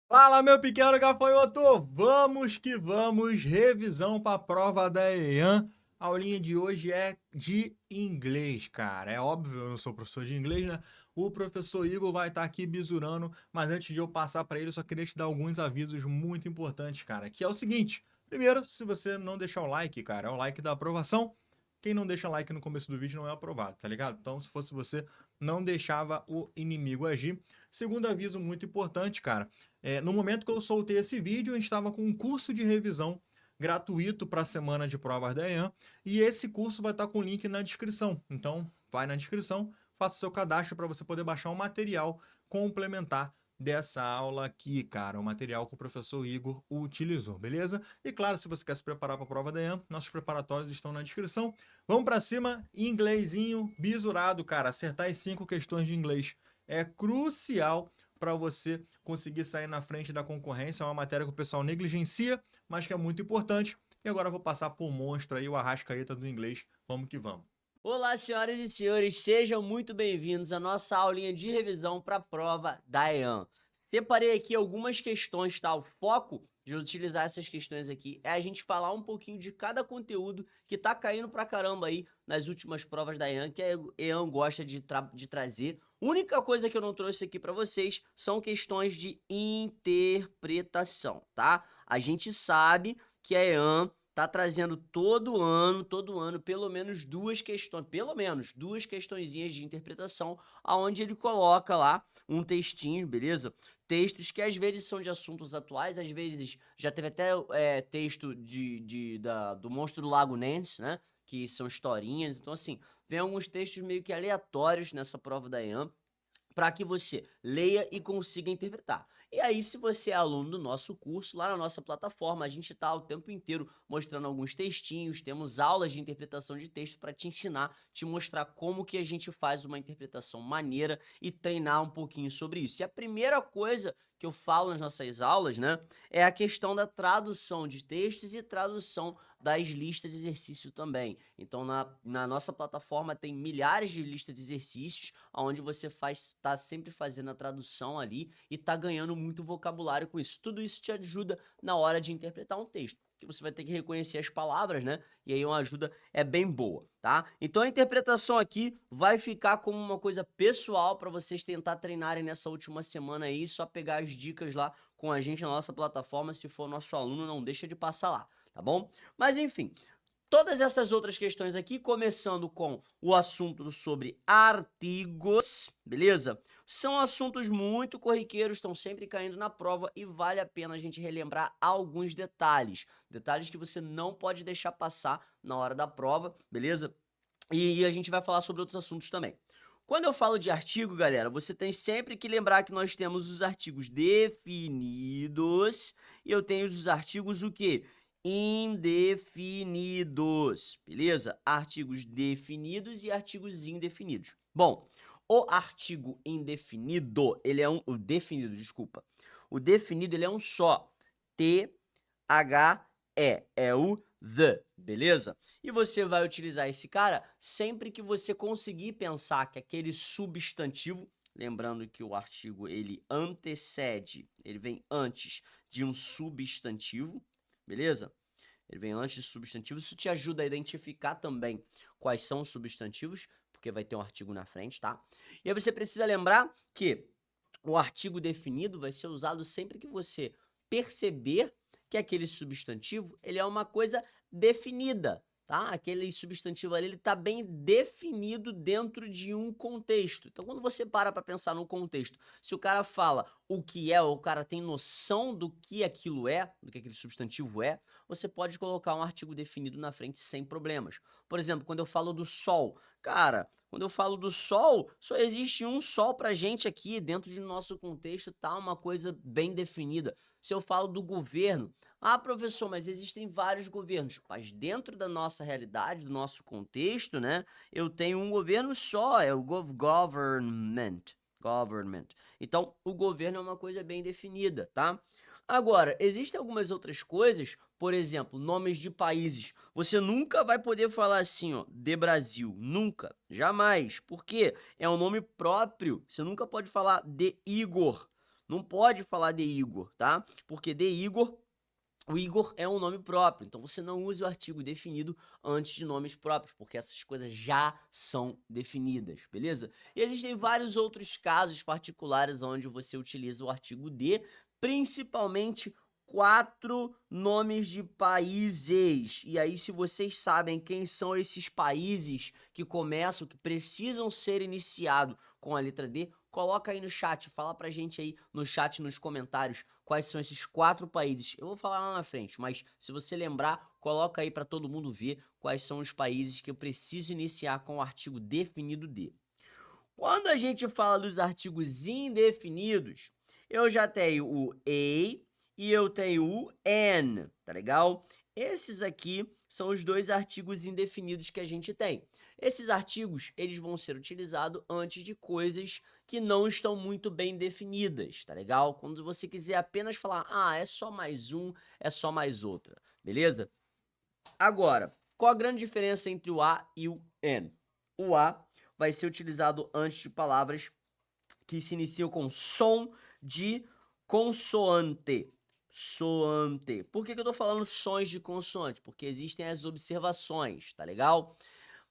Fala, meu pequeno gafanhoto! Vamos que vamos! Revisão para a prova da EAN. A aulinha de hoje é de inglês, cara. É óbvio, eu não sou professor de inglês, né? O professor Igor vai estar aqui bisurando, mas antes de eu passar para ele, eu só queria te dar alguns avisos muito importantes, cara. Que é o seguinte: primeiro, se você não deixar o like, cara, é o like da aprovação. Quem não deixa like no começo do vídeo não é aprovado, tá ligado? Então, se fosse você, não deixava o inimigo agir. Segundo aviso muito importante, cara. No momento que eu soltei esse vídeo, a gente estava com um curso de revisão gratuito para a semana de provas da EAN, e esse curso vai estar com o link na descrição. Então, vai na descrição, faça seu cadastro para você poder baixar um material complementar dessa aula aqui, cara, o material que o professor Igor utilizou, beleza? E claro, se você quer se preparar para a prova da EAN, nossos preparatórios estão na descrição. Vamos para cima, inglesinho bisurado, cara, acertar as 5 questões de inglês é crucial para você conseguir sair na frente da concorrência. É uma matéria que o pessoal negligencia, mas que é muito importante. E agora eu vou passar por monstro aí, o Arrascaeta do inglês. Vamos que vamos. Olá, senhoras e senhores, sejam muito bem-vindos à nossa aulinha de revisão para a prova da EAN. Separei aqui algumas questões, tá? O foco de utilizar essas questões aqui é a gente falar um pouquinho de cada conteúdo que tá caindo pra caramba aí nas últimas provas da EAN, que a EAN gosta de trazer. Única coisa que eu não trouxe aqui para vocês são questões de interpretação, tá? A gente sabe que a EAN tá trazendo todo ano, pelo menos duas questõezinhas de interpretação, aonde ele coloca lá um textinho, beleza? Textos que às vezes são de assuntos atuais, às vezes já teve até texto do Monstro do Lago Ness, né? Que são historinhas. Então, assim, vem alguns textos meio que aleatórios nessa prova da EAN, para que você leia e consiga interpretar. E aí, se você é aluno do nosso curso, lá na nossa plataforma, a gente está o tempo inteiro mostrando alguns textinhos, temos aulas de interpretação de texto para te ensinar, te mostrar como que a gente faz uma interpretação maneira e treinar um pouquinho sobre isso. E a primeira coisa que eu falo nas nossas aulas, né, é a questão da tradução de textos e tradução das listas de exercício também. Então, na nossa plataforma tem milhares de listas de exercícios, onde você tá sempre fazendo a tradução ali e tá ganhando muito vocabulário com isso. Tudo isso te ajuda na hora de interpretar um texto, que você vai ter que reconhecer as palavras, né? E aí uma ajuda é bem boa, tá? Então a interpretação aqui vai ficar como uma coisa pessoal para vocês tentar treinarem nessa última semana aí, só pegar as dicas lá com a gente na nossa plataforma. Se for nosso aluno, não deixa de passar lá, tá bom? Mas enfim, todas essas outras questões aqui, começando com o assunto sobre artigos, beleza? São assuntos muito corriqueiros, estão sempre caindo na prova e vale a pena a gente relembrar alguns detalhes. Detalhes que você não pode deixar passar na hora da prova, beleza? E a gente vai falar sobre outros assuntos também. Quando eu falo de artigo, galera, você tem sempre que lembrar que nós temos os artigos definidos e eu tenho os artigos o quê? Indefinidos, beleza? Artigos definidos e artigos indefinidos. Bom, o artigo indefinido, ele é o definido, desculpa. O definido, ele é um só. T-H-E, é o the, beleza? E você vai utilizar esse cara sempre que você conseguir pensar que aquele substantivo, lembrando que o artigo, ele antecede, ele vem antes de um substantivo, beleza? Ele vem antes de substantivos, isso te ajuda a identificar também quais são os substantivos, porque vai ter um artigo na frente, tá? E aí você precisa lembrar que o artigo definido vai ser usado sempre que você perceber que aquele substantivo, ele é uma coisa definida, tá? Aquele substantivo ali, ele tá bem definido dentro de um contexto. Então, quando você para pensar no contexto, se o cara fala o que é, ou o cara tem noção do que aquilo é, do que aquele substantivo é, você pode colocar um artigo definido na frente sem problemas. Por exemplo, quando eu falo do sol, cara, quando eu falo do sol, só existe um sol pra gente aqui, dentro do nosso contexto, tá uma coisa bem definida. Se eu falo do governo, ah, professor, mas existem vários governos. Mas dentro da nossa realidade, do nosso contexto, né, eu tenho um governo só, é o government. Government. Então, o governo é uma coisa bem definida, tá? Agora, existem algumas outras coisas, por exemplo, nomes de países. Você nunca vai poder falar assim, ó, de Brasil, nunca, jamais. Por quê? É um nome próprio. Você nunca pode falar de Igor. Não pode falar The Igor, tá? Porque The Igor, o Igor é um nome próprio, então você não use o artigo definido antes de nomes próprios, porque essas coisas já são definidas, beleza? E existem vários outros casos particulares onde você utiliza o artigo de, principalmente 4 nomes de países. E aí, se vocês sabem quem são esses países que começam, que precisam ser iniciados com a letra D, coloca aí no chat, fala pra gente aí no chat, nos comentários, quais são esses 4 países. Eu vou falar lá na frente, mas se você lembrar, coloca aí pra todo mundo ver quais são os países que eu preciso iniciar com o artigo definido de. Quando a gente fala dos artigos indefinidos, eu já tenho o a e eu tenho o an, tá legal? Esses aqui são os 2 artigos indefinidos que a gente tem. Esses artigos, eles vão ser utilizados antes de coisas que não estão muito bem definidas, tá legal? Quando você quiser apenas falar, é só mais um, é só mais outra, beleza? Agora, qual a grande diferença entre o a e o an? O a vai ser utilizado antes de palavras que se iniciam com som de consoante. Soante. Por que eu tô falando sons de consoante? Porque existem as observações, tá legal?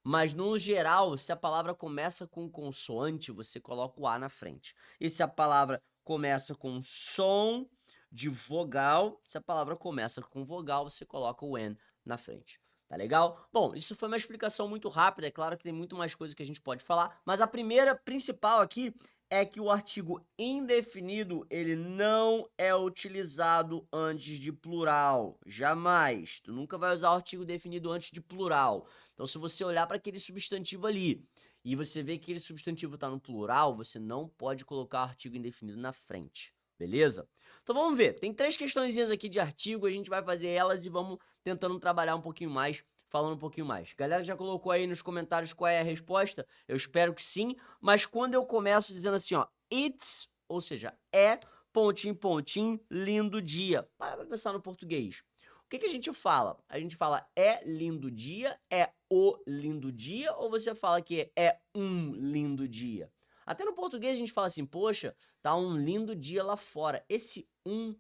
Mas no geral, se a palavra começa com consoante, você coloca o A na frente. E se a palavra começa com som de vogal, se a palavra começa com vogal, você coloca o N na frente. Tá legal? Bom, isso foi uma explicação muito rápida, é claro que tem muito mais coisa que a gente pode falar, mas a primeira principal aqui é que o artigo indefinido, ele não é utilizado antes de plural, jamais. Tu nunca vai usar o artigo definido antes de plural. Então, se você olhar para aquele substantivo ali e você vê que aquele substantivo está no plural, você não pode colocar o artigo indefinido na frente, beleza? Então, vamos ver. Tem 3 questõezinhas aqui de artigo, a gente vai fazer elas e vamos tentando trabalhar um pouquinho mais, falando um pouquinho mais. Galera já colocou aí nos comentários qual é a resposta? Eu espero que sim, mas quando eu começo dizendo assim, ó, it's, ou seja, é, pontinho, pontinho, lindo dia. Para pra pensar no português. O que a gente fala? A gente fala é lindo dia, é o lindo dia, ou você fala que é um lindo dia? Até no português a gente fala assim, poxa, tá um lindo dia lá fora. Esse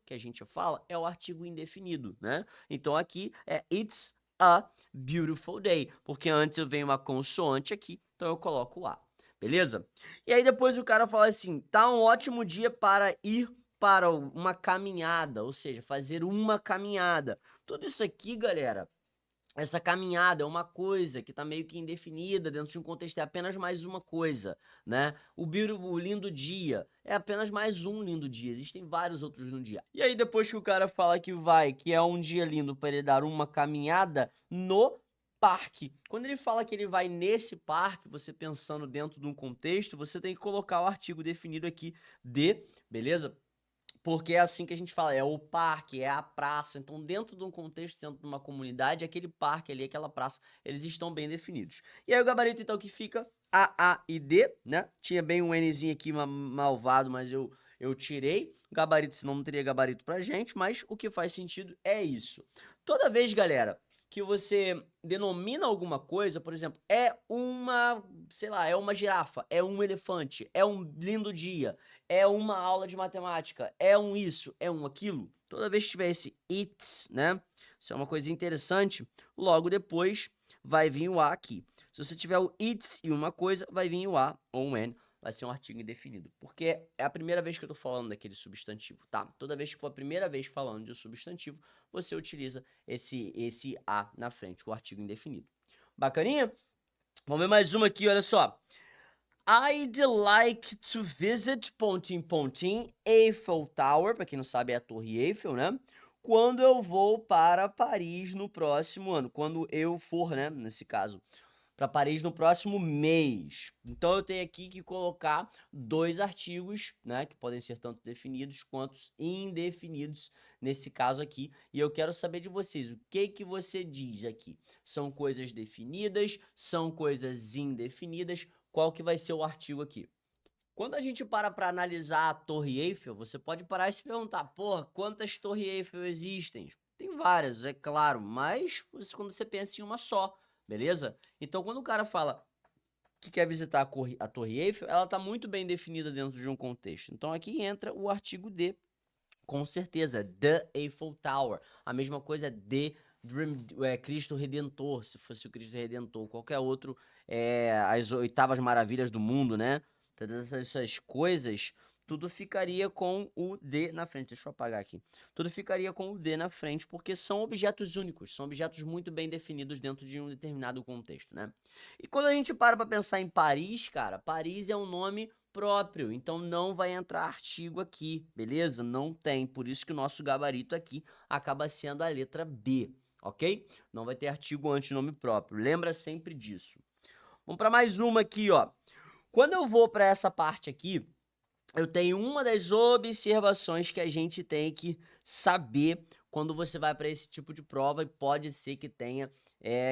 que a gente fala é o artigo indefinido, né? Então aqui é it's a beautiful day, porque antes eu venho uma consoante aqui, então eu coloco o a, beleza? E aí depois o cara fala assim, tá um ótimo dia para ir para uma caminhada, ou seja, fazer uma caminhada. Tudo isso aqui, galera, essa caminhada é uma coisa que tá meio que indefinida dentro de um contexto, é apenas mais uma coisa, né? O lindo dia é apenas mais um lindo dia, existem vários outros lindos dia. E aí depois que o cara fala que vai, que é um dia lindo para ele dar uma caminhada no parque. Quando ele fala que ele vai nesse parque, você pensando dentro de um contexto, você tem que colocar o artigo definido aqui de, beleza? Porque é assim que a gente fala, é o parque, é a praça. Então, dentro de um contexto, dentro de uma comunidade, aquele parque ali, aquela praça, eles estão bem definidos. E aí o gabarito, então, que fica A e D, né? Tinha bem um Nzinho aqui malvado, mas eu tirei. Gabarito, senão não teria gabarito pra gente, mas o que faz sentido é isso. Toda vez, galera, que você denomina alguma coisa, por exemplo, é uma, sei lá, é uma girafa, é um elefante, é um lindo dia, é uma aula de matemática, é um isso, é um aquilo. Toda vez que tiver esse it's, né? Isso é uma coisa interessante. Logo depois vai vir o a aqui. Se você tiver o it's e uma coisa, vai vir o a ou um n. Vai ser um artigo indefinido. Porque é a primeira vez que eu tô falando daquele substantivo, tá? Toda vez que for a primeira vez falando de um substantivo, você utiliza esse a na frente, o artigo indefinido. Bacaninha? Vamos ver mais uma aqui, olha só. I'd like to visit pontinho, pontinho, Eiffel Tower, para quem não sabe é a Torre Eiffel, né? Quando eu vou para Paris no próximo ano, quando eu for, né, nesse caso, para Paris no próximo mês. Então eu tenho aqui que colocar 2 artigos, né, que podem ser tanto definidos quanto indefinidos nesse caso aqui, e eu quero saber de vocês, o que você diz aqui? São coisas definidas, são coisas indefinidas, qual que vai ser o artigo aqui? Quando a gente para analisar a Torre Eiffel, você pode parar e se perguntar, porra, quantas Torres Eiffel existem? Tem várias, é claro, mas quando você pensa em uma só, beleza? Então, quando o cara fala que quer visitar a Torre Eiffel, ela está muito bem definida dentro de um contexto. Então aqui entra o artigo de, com certeza, The Eiffel Tower. A mesma coisa Cristo Redentor, se fosse o Cristo Redentor, qualquer outro, as oitavas maravilhas do mundo, né? Todas essas coisas, tudo ficaria com o D na frente. Deixa eu apagar aqui. Tudo ficaria com o D na frente, porque são objetos únicos, são objetos muito bem definidos dentro de um determinado contexto, né? E quando a gente para pensar em Paris, cara, Paris é um nome próprio, então não vai entrar artigo aqui, beleza? Não tem, por isso que o nosso gabarito aqui acaba sendo a letra B, ok? Não vai ter artigo antes de nome próprio, lembra sempre disso. Vamos para mais uma aqui, ó. Quando eu vou para essa parte aqui, eu tenho uma das observações que a gente tem que saber quando você vai para esse tipo de prova e pode ser que tenha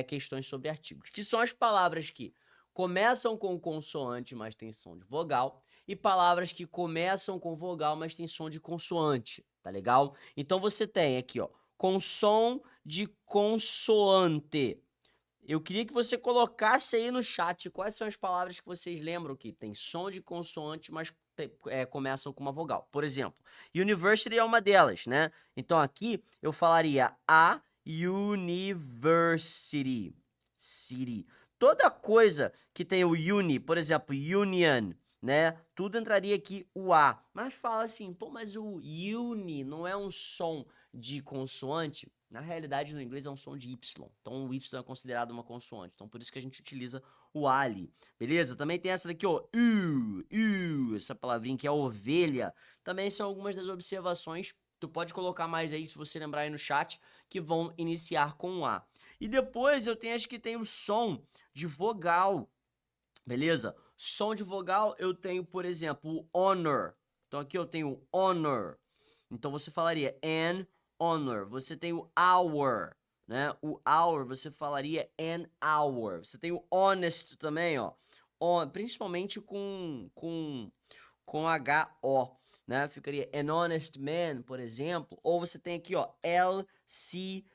questões sobre artigos, que são as palavras que começam com consoante, mas tem som de vogal, e palavras que começam com vogal, mas tem som de consoante, tá legal? Então você tem aqui, ó, com som de consoante. Eu queria que você colocasse aí no chat quais são as palavras que vocês lembram que tem som de consoante, mas começam com uma vogal. Por exemplo, university é uma delas, né? Então aqui eu falaria a university. City. Toda coisa que tem o uni, por exemplo, union, né? Tudo entraria aqui o A. Mas fala assim, pô, mas o uni não é um som de consoante? Na realidade, no inglês é um som de Y. Então, o Y é considerado uma consoante. Então, por isso que a gente utiliza o A ali. Beleza? Também tem essa daqui, ó. Essa palavrinha que é ovelha. Também são algumas das observações. Tu pode colocar mais aí, se você lembrar aí no chat, que vão iniciar com o A. E depois eu tenho as que tem o som de vogal. Beleza? Som de vogal eu tenho, por exemplo, o honor. Então, aqui eu tenho honor. Então, você falaria an honor. Você tem o hour, né? O hour, você falaria an hour. Você tem o honest também, ó. Principalmente com H-O, né? Ficaria an honest man, por exemplo. Ou você tem aqui, ó, LCD.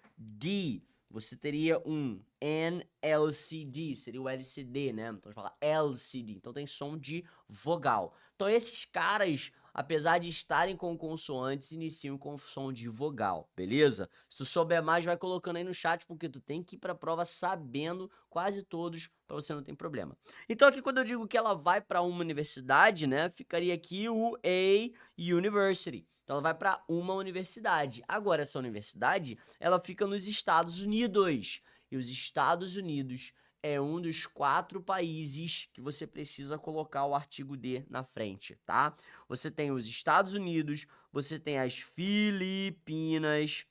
Você teria um NLCD, seria o LCD, né? Então a gente fala LCD. Então tem som de vogal. Então esses caras, apesar de estarem com consoantes, iniciam com som de vogal, beleza? Se tu souber mais, vai colocando aí no chat, porque tu tem que ir pra prova sabendo quase todos, pra você não ter problema. Então aqui quando eu digo que ela vai pra uma universidade, né? Ficaria aqui o A University. Então ela vai para uma universidade. Agora essa universidade, ela fica nos Estados Unidos. E os Estados Unidos é um dos 4 países que você precisa colocar o artigo D na frente, tá? Você tem os Estados Unidos, você tem as Filipinas,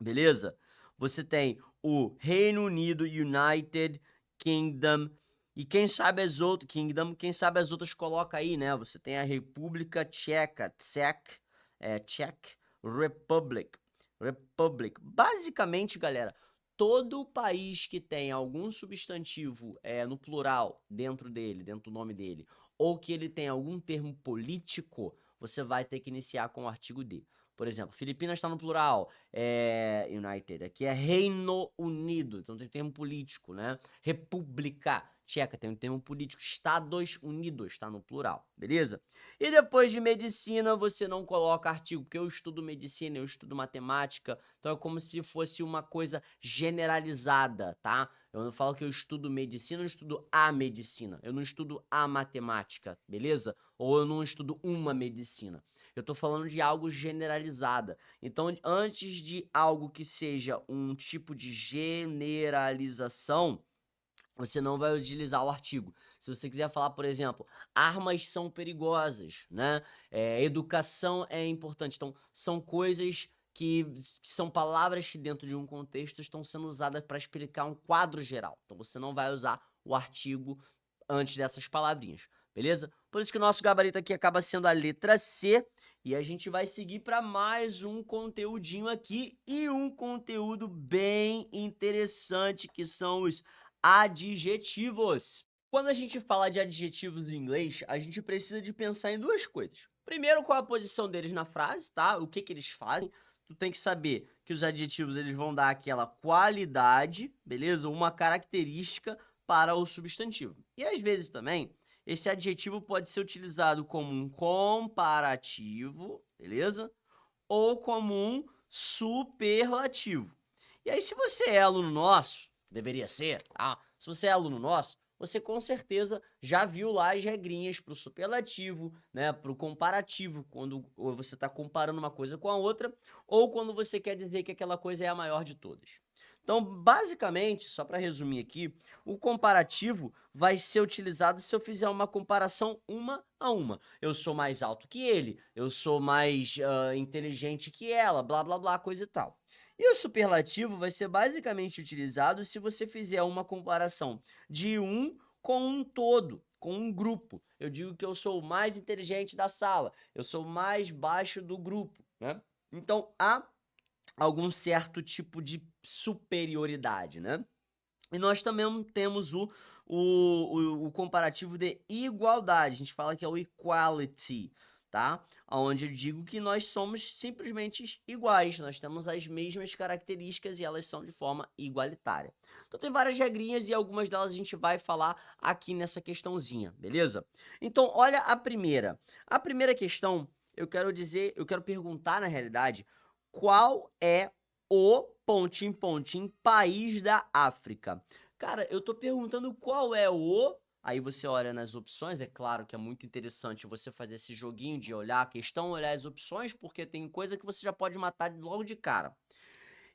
beleza? Você tem o Reino Unido, United Kingdom, e quem sabe as outras, quem sabe as outras coloca aí, né? Você tem a República Tcheca, Czech Republic. Basicamente, galera, todo país que tem algum substantivo no plural dentro dele, dentro do nome dele, ou que ele tem algum termo político, você vai ter que iniciar com o artigo D. Por exemplo, Filipinas está no plural, United, aqui é Reino Unido, então tem termo político, né? República Tcheca tem um termo político, Estados Unidos, está no plural, beleza? E depois de medicina, você não coloca artigo, porque eu estudo medicina, eu estudo matemática, então é como se fosse uma coisa generalizada, tá? Eu não falo que eu estudo medicina, eu estudo a medicina, eu não estudo a matemática, beleza? Ou eu não estudo uma medicina. Eu tô falando de algo generalizada. Então, antes de algo que seja um tipo de generalização, você não vai utilizar o artigo. Se você quiser falar, por exemplo, armas são perigosas, né? Educação é importante. Então, são coisas que são palavras que dentro de um contexto estão sendo usadas para explicar um quadro geral. Então, você não vai usar o artigo antes dessas palavrinhas, beleza? Por isso que o nosso gabarito aqui acaba sendo a letra C. E a gente vai seguir para mais um conteúdinho aqui. E um conteúdo bem interessante, que são os adjetivos. Quando a gente fala de adjetivos em inglês, a gente precisa de pensar em 2 coisas. Primeiro, qual a posição deles na frase, tá? O que eles fazem. Tu tem que saber que os adjetivos eles vão dar aquela qualidade, beleza? Uma característica para o substantivo. E às vezes também, esse adjetivo pode ser utilizado como um comparativo, beleza? Ou como um superlativo. E aí, se você é aluno nosso, deveria ser, tá? Se você é aluno nosso, você com certeza já viu lá as regrinhas para o superlativo, né, para o comparativo, quando você está comparando uma coisa com a outra, ou quando você quer dizer que aquela coisa é a maior de todas. Então, basicamente, só para resumir aqui, o comparativo vai ser utilizado se eu fizer uma comparação uma a uma. Eu sou mais alto que ele, eu sou mais inteligente que ela, blá blá blá, coisa e tal. E o superlativo vai ser basicamente utilizado se você fizer uma comparação de um com um todo, com um grupo. Eu digo que eu sou o mais inteligente da sala, eu sou o mais baixo do grupo, né? Então, há algum certo tipo de superioridade, né? E nós também temos o comparativo de igualdade. A gente fala que é o equality, tá? Onde eu digo que nós somos simplesmente iguais. Nós temos as mesmas características e elas são de forma igualitária. Então tem várias regrinhas e algumas delas a gente vai falar aqui nessa questãozinha, beleza? Então olha a primeira. A primeira questão, eu quero perguntar na realidade, qual é o pontinho país da África? Cara, eu tô perguntando qual é o. Aí você olha nas opções, é claro que é muito interessante você fazer esse joguinho de olhar a questão, olhar as opções, porque tem coisa que você já pode matar logo de cara.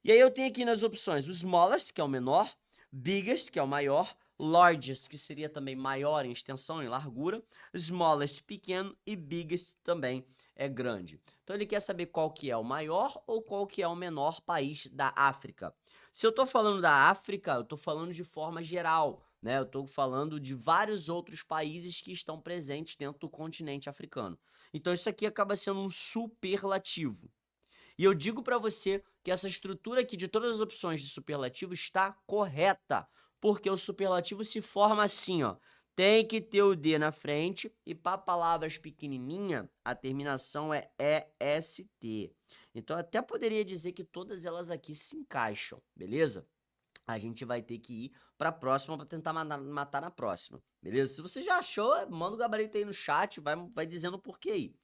E aí eu tenho aqui nas opções o smallest, que é o menor, biggest, que é o maior, largest, que seria também maior em extensão, em largura, smallest, pequeno, e biggest também é grande. Então ele quer saber qual que é o maior ou qual que é o menor país da África. Se eu tô falando da África, eu tô falando de forma geral, né? Eu tô falando de vários outros países que estão presentes dentro do continente africano. Então isso aqui acaba sendo um superlativo. E eu digo para você que essa estrutura aqui de todas as opções de superlativo está correta, porque o superlativo se forma assim, ó. Tem que ter o D na frente e para palavras pequenininha, a terminação é EST. Então eu até poderia dizer que todas elas aqui se encaixam, beleza? A gente vai ter que ir para a próxima para tentar matar na próxima, beleza? Se você já achou, manda o gabarito aí no chat, vai dizendo o porquê aí.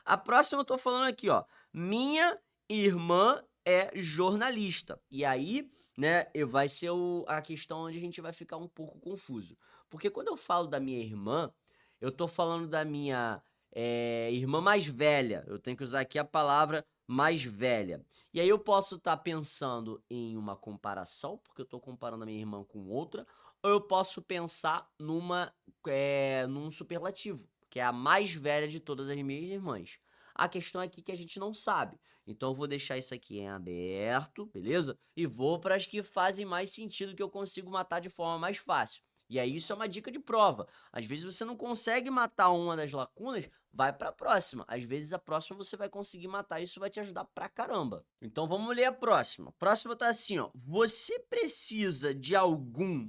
A próxima eu tô falando aqui, ó. Minha irmã é jornalista. E aí, né, vai ser a questão onde a gente vai ficar um pouco confuso. Porque quando eu falo da minha irmã, eu tô falando da minha irmã mais velha. Eu tenho que usar aqui a palavra mais velha. E aí eu posso estar pensando em uma comparação, porque eu tô comparando a minha irmã com outra, ou eu posso pensar num superlativo, que é a mais velha de todas as minhas irmãs. A questão é aqui que a gente não sabe. Então eu vou deixar isso aqui em aberto, beleza? E vou para as que fazem mais sentido, que eu consigo matar de forma mais fácil. E aí isso é uma dica de prova. Às vezes você não consegue matar uma das lacunas, vai para a próxima. Às vezes a próxima você vai conseguir matar, isso vai te ajudar pra caramba. Então vamos ler a próxima. A próxima tá assim, ó. Você precisa de algum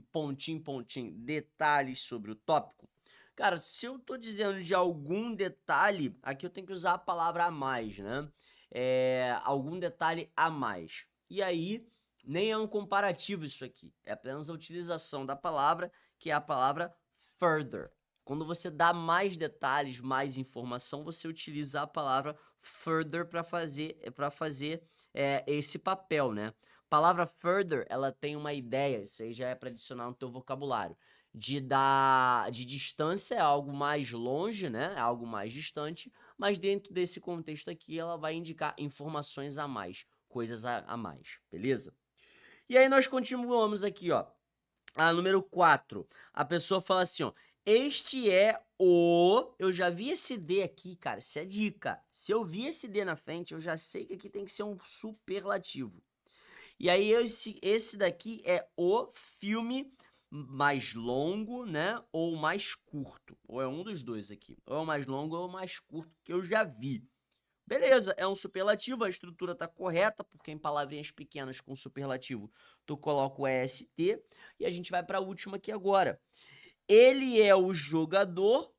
detalhes sobre o tópico? Cara, se eu tô dizendo de algum detalhe, aqui eu tenho que usar a palavra a mais, né? Algum detalhe a mais. E aí, nem é um comparativo isso aqui. É apenas a utilização da palavra, que é a palavra further. Quando você dá mais detalhes, mais informação, você utiliza a palavra further para fazer esse papel, né? A palavra further, ela tem uma ideia, isso aí já é para adicionar no teu vocabulário, de distância, é algo mais longe, né? É algo mais distante, mas dentro desse contexto aqui, ela vai indicar informações a mais, coisas a mais, beleza? E aí nós continuamos aqui, ó. A número 4, a pessoa fala assim, ó. Este é o... Eu já vi esse D aqui, cara, isso é dica. Se eu vi esse D na frente, eu já sei que aqui tem que ser um superlativo. E aí esse daqui é o filme mais longo, né? Ou mais curto. Ou é um dos dois aqui. Ou é o mais longo ou é o mais curto que eu já vi. Beleza, é um superlativo, a estrutura tá correta, porque em palavrinhas pequenas com superlativo tu coloca o EST. E a gente vai para a última aqui agora. Ele é o jogador,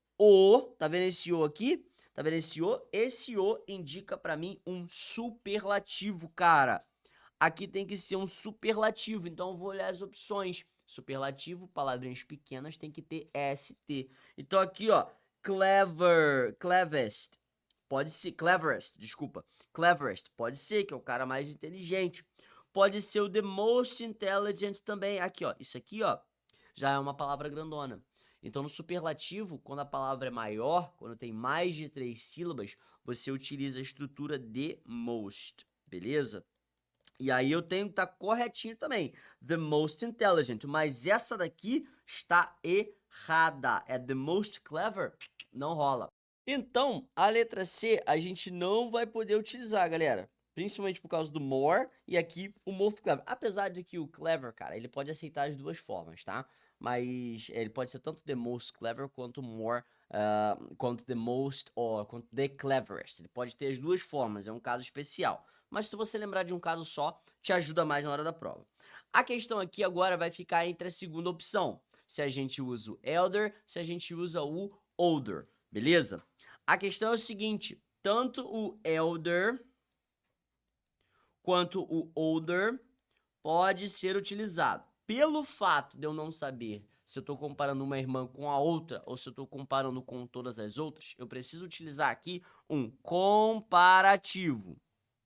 tá vendo esse O aqui? Tá vendo esse O? Esse O indica para mim um superlativo, cara. Aqui tem que ser um superlativo, então eu vou olhar as opções. Superlativo, palavrinhas pequenas tem que ter ST. Então aqui, ó, cleverest, pode ser, cleverest, pode ser, que é o cara mais inteligente. Pode ser o the most intelligent também. Aqui, ó, isso aqui, ó, já é uma palavra grandona. Então, no superlativo, quando a palavra é maior, quando tem mais de 3 sílabas, você utiliza a estrutura the most, beleza? E aí eu tenho que estar corretinho também. The most intelligent. Mas essa daqui está errada. É the most clever. Não rola. Então, a letra C a gente não vai poder utilizar, galera. Principalmente por causa do more e aqui o most clever. Apesar de que o clever, cara, ele pode aceitar as duas formas, tá? Mas ele pode ser tanto the most clever quanto more, quanto the most or quanto the cleverest. Ele pode ter as duas formas, é um caso especial. Mas se você lembrar de um caso só, te ajuda mais na hora da prova. A questão aqui agora vai ficar entre a segunda opção. Se a gente usa o elder, se a gente usa o older, beleza? A questão é o seguinte, tanto o elder quanto o older pode ser utilizado. Pelo fato de eu não saber se eu estou comparando uma irmã com a outra ou se eu estou comparando com todas as outras, eu preciso utilizar aqui um comparativo,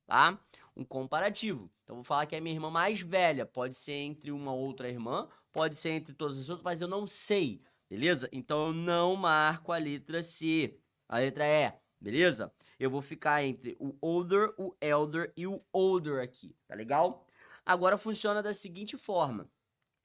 tá? Um comparativo. Então, vou falar que a minha irmã mais velha pode ser entre uma outra irmã, pode ser entre todas as outras, mas eu não sei, beleza? Então, eu não marco a letra C, a letra E, beleza? Eu vou ficar entre o older, o elder e o older aqui, tá legal? Agora, funciona da seguinte forma.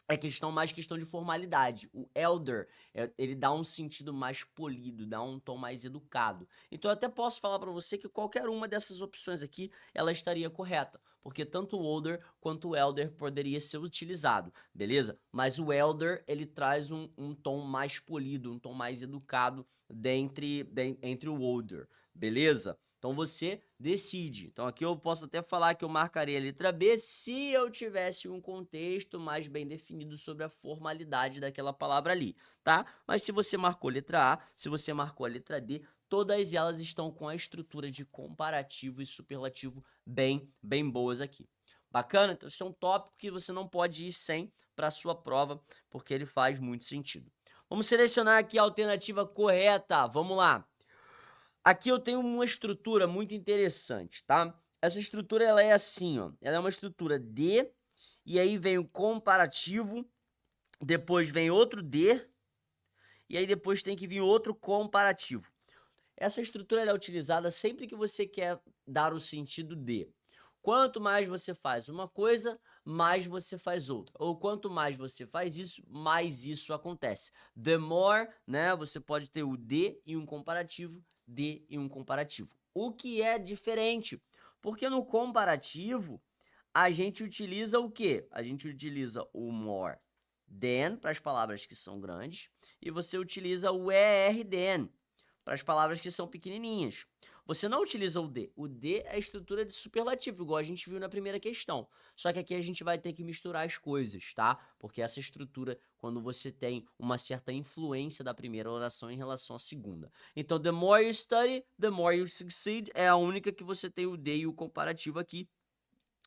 É mais questão de formalidade. O elder, ele dá um sentido mais polido, dá um tom mais educado. Então eu até posso falar para você que qualquer uma dessas opções aqui, ela estaria correta, porque tanto o older quanto o elder poderia ser utilizado, beleza? Mas o elder, ele traz um tom mais polido, um tom mais educado entre o older, beleza? Então você decide. Então aqui eu posso até falar que eu marcaria a letra B se eu tivesse um contexto mais bem definido sobre a formalidade daquela palavra ali, tá? Mas se você marcou a letra A, se você marcou a letra D, todas elas estão com a estrutura de comparativo e superlativo bem boas aqui. Bacana? Então esse é um tópico que você não pode ir sem para a sua prova, porque ele faz muito sentido. Vamos selecionar aqui a alternativa correta. Vamos lá. Aqui eu tenho uma estrutura muito interessante, tá? Essa estrutura, ela é assim, ó. Ela é uma estrutura D, e aí vem o comparativo, depois vem outro D, e aí depois tem que vir outro comparativo. Essa estrutura ela é utilizada sempre que você quer dar o sentido de. Quanto mais você faz uma coisa, mais você faz outra. Ou quanto mais você faz isso, mais isso acontece. The more, né, você pode ter o de e um comparativo, de e um comparativo. O que é diferente? Porque no comparativo, a gente utiliza o quê? A gente utiliza o more than para as palavras que são grandes e você utiliza o er than para as palavras que são pequenininhas. Você não utiliza o D. O D é a estrutura de superlativo, igual a gente viu na primeira questão. Só que aqui a gente vai ter que misturar as coisas, tá? Porque essa estrutura, quando você tem uma certa influência da primeira oração em relação à segunda. Então, the more you study, the more you succeed, é a única que você tem o D e o comparativo aqui.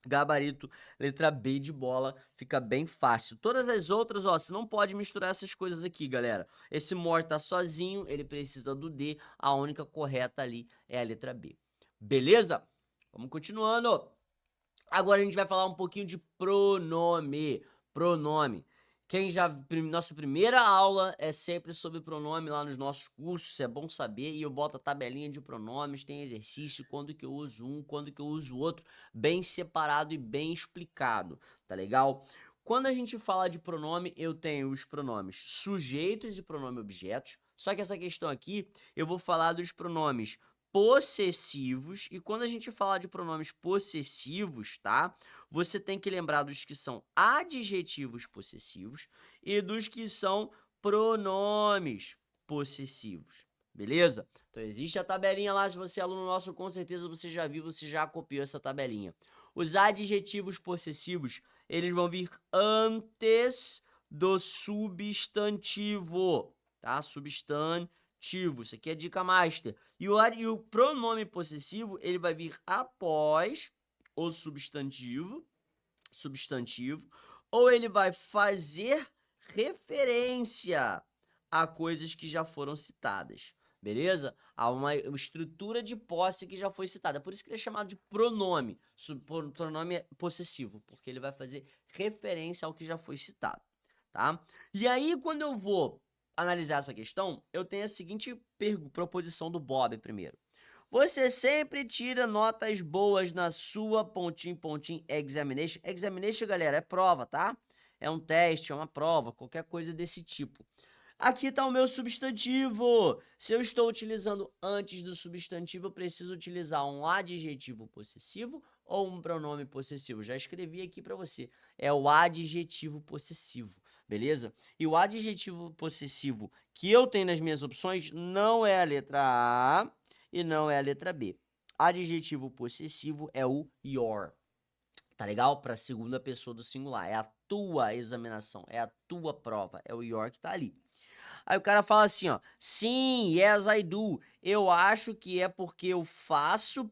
Gabarito, letra B de bola, fica bem fácil. Todas as outras, ó, você não pode misturar essas coisas aqui, galera. Esse more tá sozinho, ele precisa do D, a única correta ali é a letra B. Beleza? Vamos continuando. Agora a gente vai falar um pouquinho de pronome. Pronome. Nossa primeira aula é sempre sobre pronome lá nos nossos cursos, é bom saber, e eu boto a tabelinha de pronomes, tem exercício, quando que eu uso um, quando que eu uso o outro, bem separado e bem explicado, tá legal? Quando a gente fala de pronome, eu tenho os pronomes sujeitos e pronome objetos, só que essa questão aqui, eu vou falar dos pronomes possessivos, e quando a gente fala de pronomes possessivos, tá? Você tem que lembrar dos que são adjetivos possessivos e dos que são pronomes possessivos, beleza? Então existe a tabelinha lá, se você é aluno nosso, com certeza você já viu, você já copiou essa tabelinha. Os adjetivos possessivos, eles vão vir antes do substantivo, tá? Substantivo. Isso aqui é dica master. E o pronome possessivo, ele vai vir após o substantivo, ou ele vai fazer referência a coisas que já foram citadas, beleza? Há uma estrutura de posse que já foi citada. Por isso que ele é chamado de pronome, pronome possessivo, porque ele vai fazer referência ao que já foi citado, tá? E aí, quando eu vou analisar essa questão, eu tenho a seguinte proposição do Bob primeiro. Você sempre tira notas boas na sua examination. Examination, galera, é prova, tá? É um teste, é uma prova, qualquer coisa desse tipo. Aqui está o meu substantivo. Se eu estou utilizando antes do substantivo, eu preciso utilizar um adjetivo possessivo ou um pronome possessivo. Já escrevi aqui para você. É o adjetivo possessivo, beleza? E o adjetivo possessivo que eu tenho nas minhas opções não é a letra A e não é a letra B. Adjetivo possessivo é o your. Tá legal? Para a segunda pessoa do singular. É a tua examinação, é a tua prova. É o your que tá ali. Aí o cara fala assim, ó, sim, yes I do, eu acho que é porque eu faço,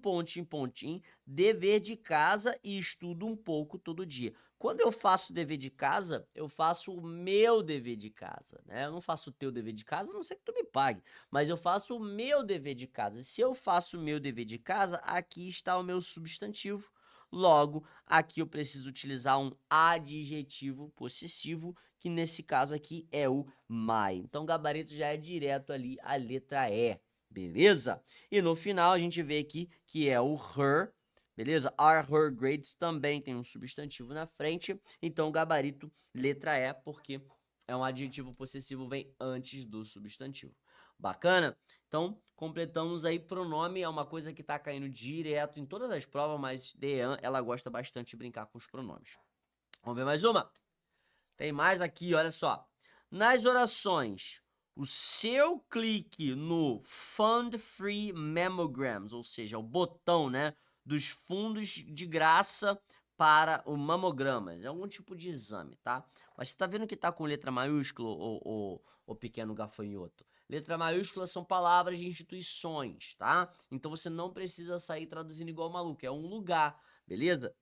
dever de casa e estudo um pouco todo dia. Quando eu faço dever de casa, eu faço o meu dever de casa, né? Eu não faço o teu dever de casa, a não ser que tu me pague, mas eu faço o meu dever de casa. Se eu faço o meu dever de casa, aqui está o meu substantivo. Logo, aqui eu preciso utilizar um adjetivo possessivo, que nesse caso aqui é o my. Então, o gabarito já é direto ali a letra E, beleza? E no final a gente vê aqui que é o her, beleza? Are her grades também tem um substantivo na frente, então o gabarito letra E, porque é um adjetivo possessivo, vem antes do substantivo. Bacana? Então, completamos aí. Pronome é uma coisa que tá caindo direto em todas as provas, mas Dean, ela gosta bastante de brincar com os pronomes. Vamos ver mais uma? Tem mais aqui, olha só. Nas orações, o seu clique no Fund Free Mammograms, ou seja, o botão, né, dos fundos de graça para o mamogramas, é algum tipo de exame, tá? Mas você tá vendo que tá com letra maiúscula, ou pequeno gafanhoto? Letra maiúscula são palavras de instituições, tá? Então você não precisa sair traduzindo igual maluco, é um lugar, beleza?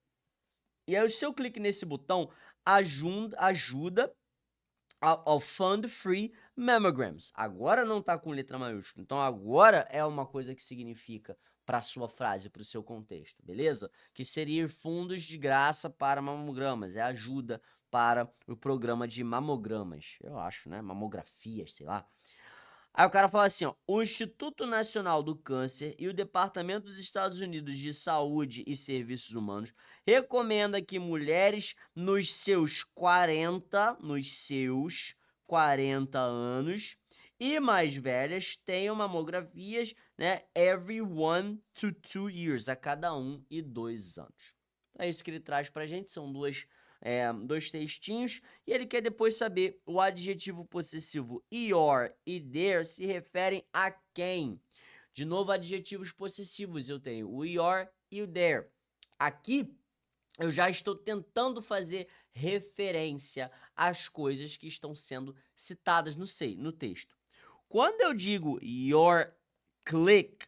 E aí o seu clique nesse botão ajuda ao Fund Free Mammograms. Agora não tá com letra maiúscula, então agora é uma coisa que significa para sua frase, para o seu contexto, beleza? Que seria fundos de graça para mamogramas, é ajuda para o programa de mamogramas, eu acho, né? Mamografias, sei lá. Aí o cara fala assim, ó, o Instituto Nacional do Câncer e o Departamento dos Estados Unidos de Saúde e Serviços Humanos recomenda que mulheres nos seus 40 anos e mais velhas tenham mamografias, né, every 1 to 2 years, a cada 1 e 2 anos. É isso que ele traz pra gente, são dois textinhos, e ele quer depois saber o adjetivo possessivo your e there se referem a quem. De novo, adjetivos possessivos eu tenho o your e o there. Aqui eu já estou tentando fazer referência às coisas que estão sendo citadas no texto. Quando eu digo your click,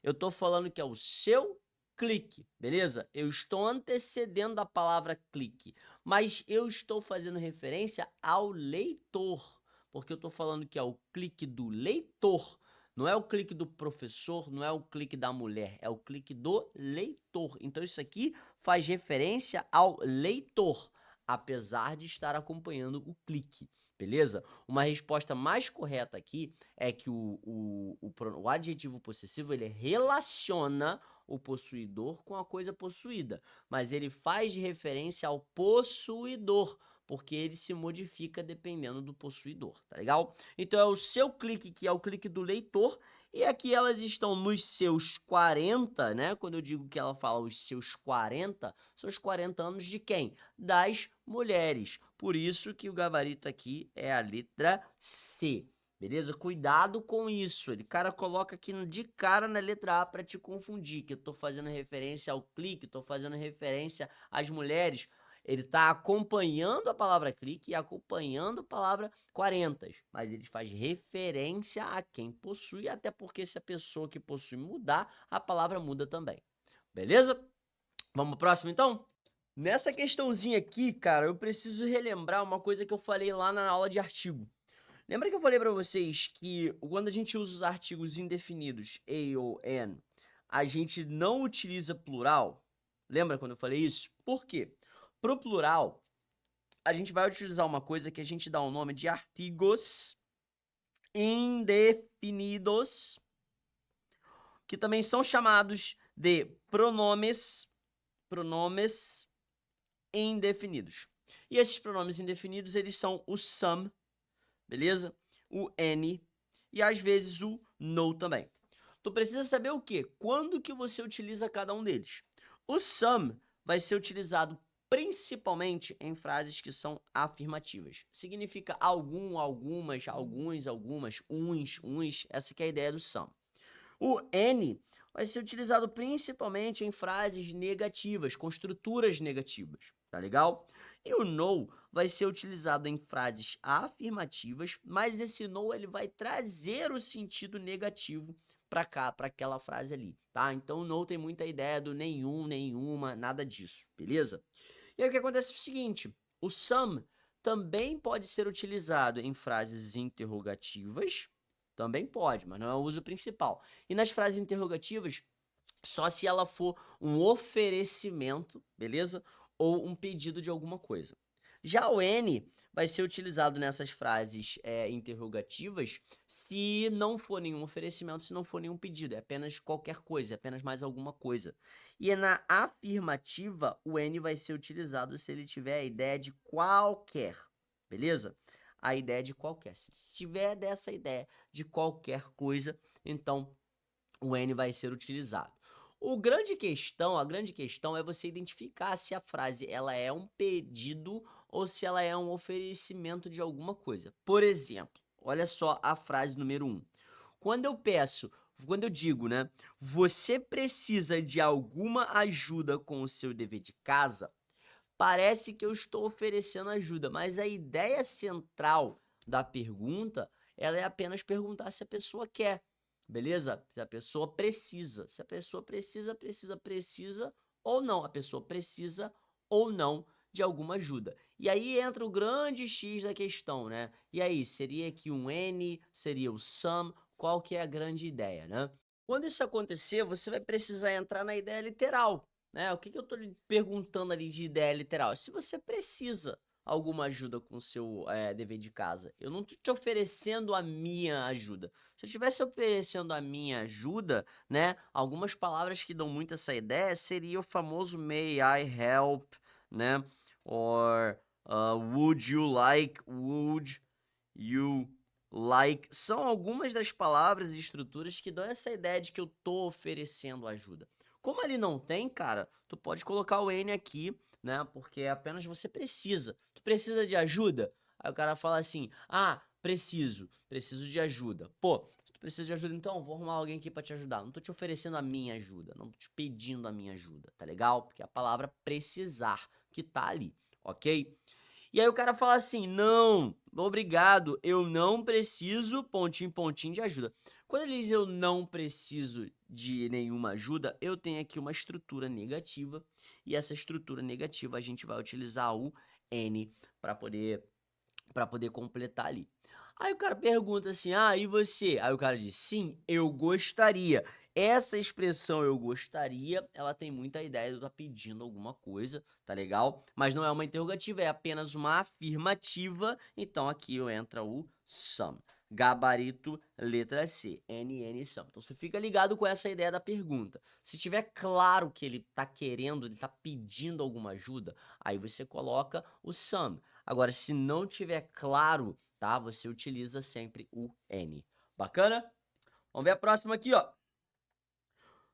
eu estou falando que é o seu clique, beleza? Eu estou antecedendo a palavra clique, mas eu estou fazendo referência ao leitor, porque eu estou falando que é o clique do leitor, não é o clique do professor, não é o clique da mulher, é o clique do leitor. Então isso aqui faz referência ao leitor, apesar de estar acompanhando o clique. Beleza? Uma resposta mais correta aqui é que o adjetivo possessivo ele relaciona o possuidor com a coisa possuída, mas ele faz referência ao possuidor, porque ele se modifica dependendo do possuidor, tá legal? Então é o seu clique, que é o clique do leitor, e aqui elas estão nos seus 40, né? Quando eu digo que ela fala os seus 40, são os 40 anos de quem? Das mulheres. Por isso que o gabarito aqui é a letra C. Beleza? Cuidado com isso. O cara coloca aqui de cara na letra A para te confundir, que eu tô fazendo referência ao clique, tô fazendo referência às mulheres. Ele tá acompanhando a palavra clique e acompanhando a palavra 40, mas ele faz referência a quem possui, até porque se a pessoa que possui mudar, a palavra muda também. Beleza? Vamos pro próximo então? Nessa questãozinha aqui, cara, eu preciso relembrar uma coisa que eu falei lá na aula de artigo. Lembra que eu falei pra vocês que quando a gente usa os artigos indefinidos, a ou an, a gente não utiliza plural? Lembra quando eu falei isso? Por quê? Pro plural, a gente vai utilizar uma coisa que a gente dá o nome de artigos indefinidos, que também são chamados de pronomes indefinidos. E esses pronomes indefinidos, eles são o some, beleza? O any e às vezes o no também. Tu precisa saber o quê? Quando que você utiliza cada um deles. O some vai ser utilizado principalmente em frases que são afirmativas. Significa algum, algumas, alguns, algumas, uns. Essa que é a ideia do some. O any vai ser utilizado principalmente em frases negativas, com estruturas negativas, tá legal? E o no vai ser utilizado em frases afirmativas, mas esse no ele vai trazer o sentido negativo para cá, para aquela frase ali, tá? Então o no tem muita ideia do nenhum, nenhuma, nada disso, beleza? E aí o que acontece é o seguinte, o some também pode ser utilizado em frases interrogativas, também pode, mas não é o uso principal. E nas frases interrogativas, só se ela for um oferecimento, beleza? Ou um pedido de alguma coisa. Já o N vai ser utilizado nessas frases interrogativas se não for nenhum oferecimento, se não for nenhum pedido. É apenas qualquer coisa, é apenas mais alguma coisa. E na afirmativa, o N vai ser utilizado se ele tiver a ideia de qualquer, beleza? A ideia de qualquer. Se tiver dessa ideia de qualquer coisa, então o N vai ser utilizado. A grande questão é você identificar se a frase ela é um pedido ou se ela é um oferecimento de alguma coisa. Por exemplo, olha só a frase número 1. Quando eu digo, né, você precisa de alguma ajuda com o seu dever de casa, parece que eu estou oferecendo ajuda, mas a ideia central da pergunta, ela é apenas perguntar se a pessoa quer, beleza? Se a pessoa precisa. Se a pessoa precisa ou não. A pessoa precisa ou não de alguma ajuda. E aí entra o grande X da questão, né? E aí, seria que um N, seria o some, qual que é a grande ideia, né? Quando isso acontecer, você vai precisar entrar na ideia literal, né? O que eu tô lhe perguntando ali de ideia literal? Se você precisa alguma ajuda com o seu dever de casa, eu não tô te oferecendo a minha ajuda. Se eu estivesse oferecendo a minha ajuda, né? Algumas palavras que dão muito essa ideia seria o famoso may I help, né? Or would you like, would you like. São algumas das palavras e estruturas que dão essa ideia de que eu tô oferecendo ajuda. Como ali não tem, cara, tu pode colocar o N aqui, né? Porque apenas você precisa. Tu precisa de ajuda? Aí o cara fala assim: ah, preciso de ajuda. Pô, se tu precisa de ajuda, então vou arrumar alguém aqui pra te ajudar. Não tô te oferecendo a minha ajuda, não tô te pedindo a minha ajuda, tá legal? Porque é a palavra precisar que tá ali, ok? E aí o cara fala assim: não, obrigado, eu não preciso, pontinho, pontinho de ajuda. Quando ele diz eu não preciso de nenhuma ajuda, eu tenho aqui uma estrutura negativa, e essa estrutura negativa a gente vai utilizar o N para poder completar ali. Aí o cara pergunta assim: ah, e você? Aí o cara diz: sim, eu gostaria. Essa expressão eu gostaria, ela tem muita ideia de eu estar pedindo alguma coisa, tá legal? Mas não é uma interrogativa, é apenas uma afirmativa. Então aqui entra o some. Gabarito, letra C, NN some. Então você fica ligado com essa ideia da pergunta. Se tiver claro que ele tá querendo, ele tá pedindo alguma ajuda, aí você coloca o some. Agora, se não tiver claro, tá? Você utiliza sempre o N. Bacana? Vamos ver a próxima aqui, ó.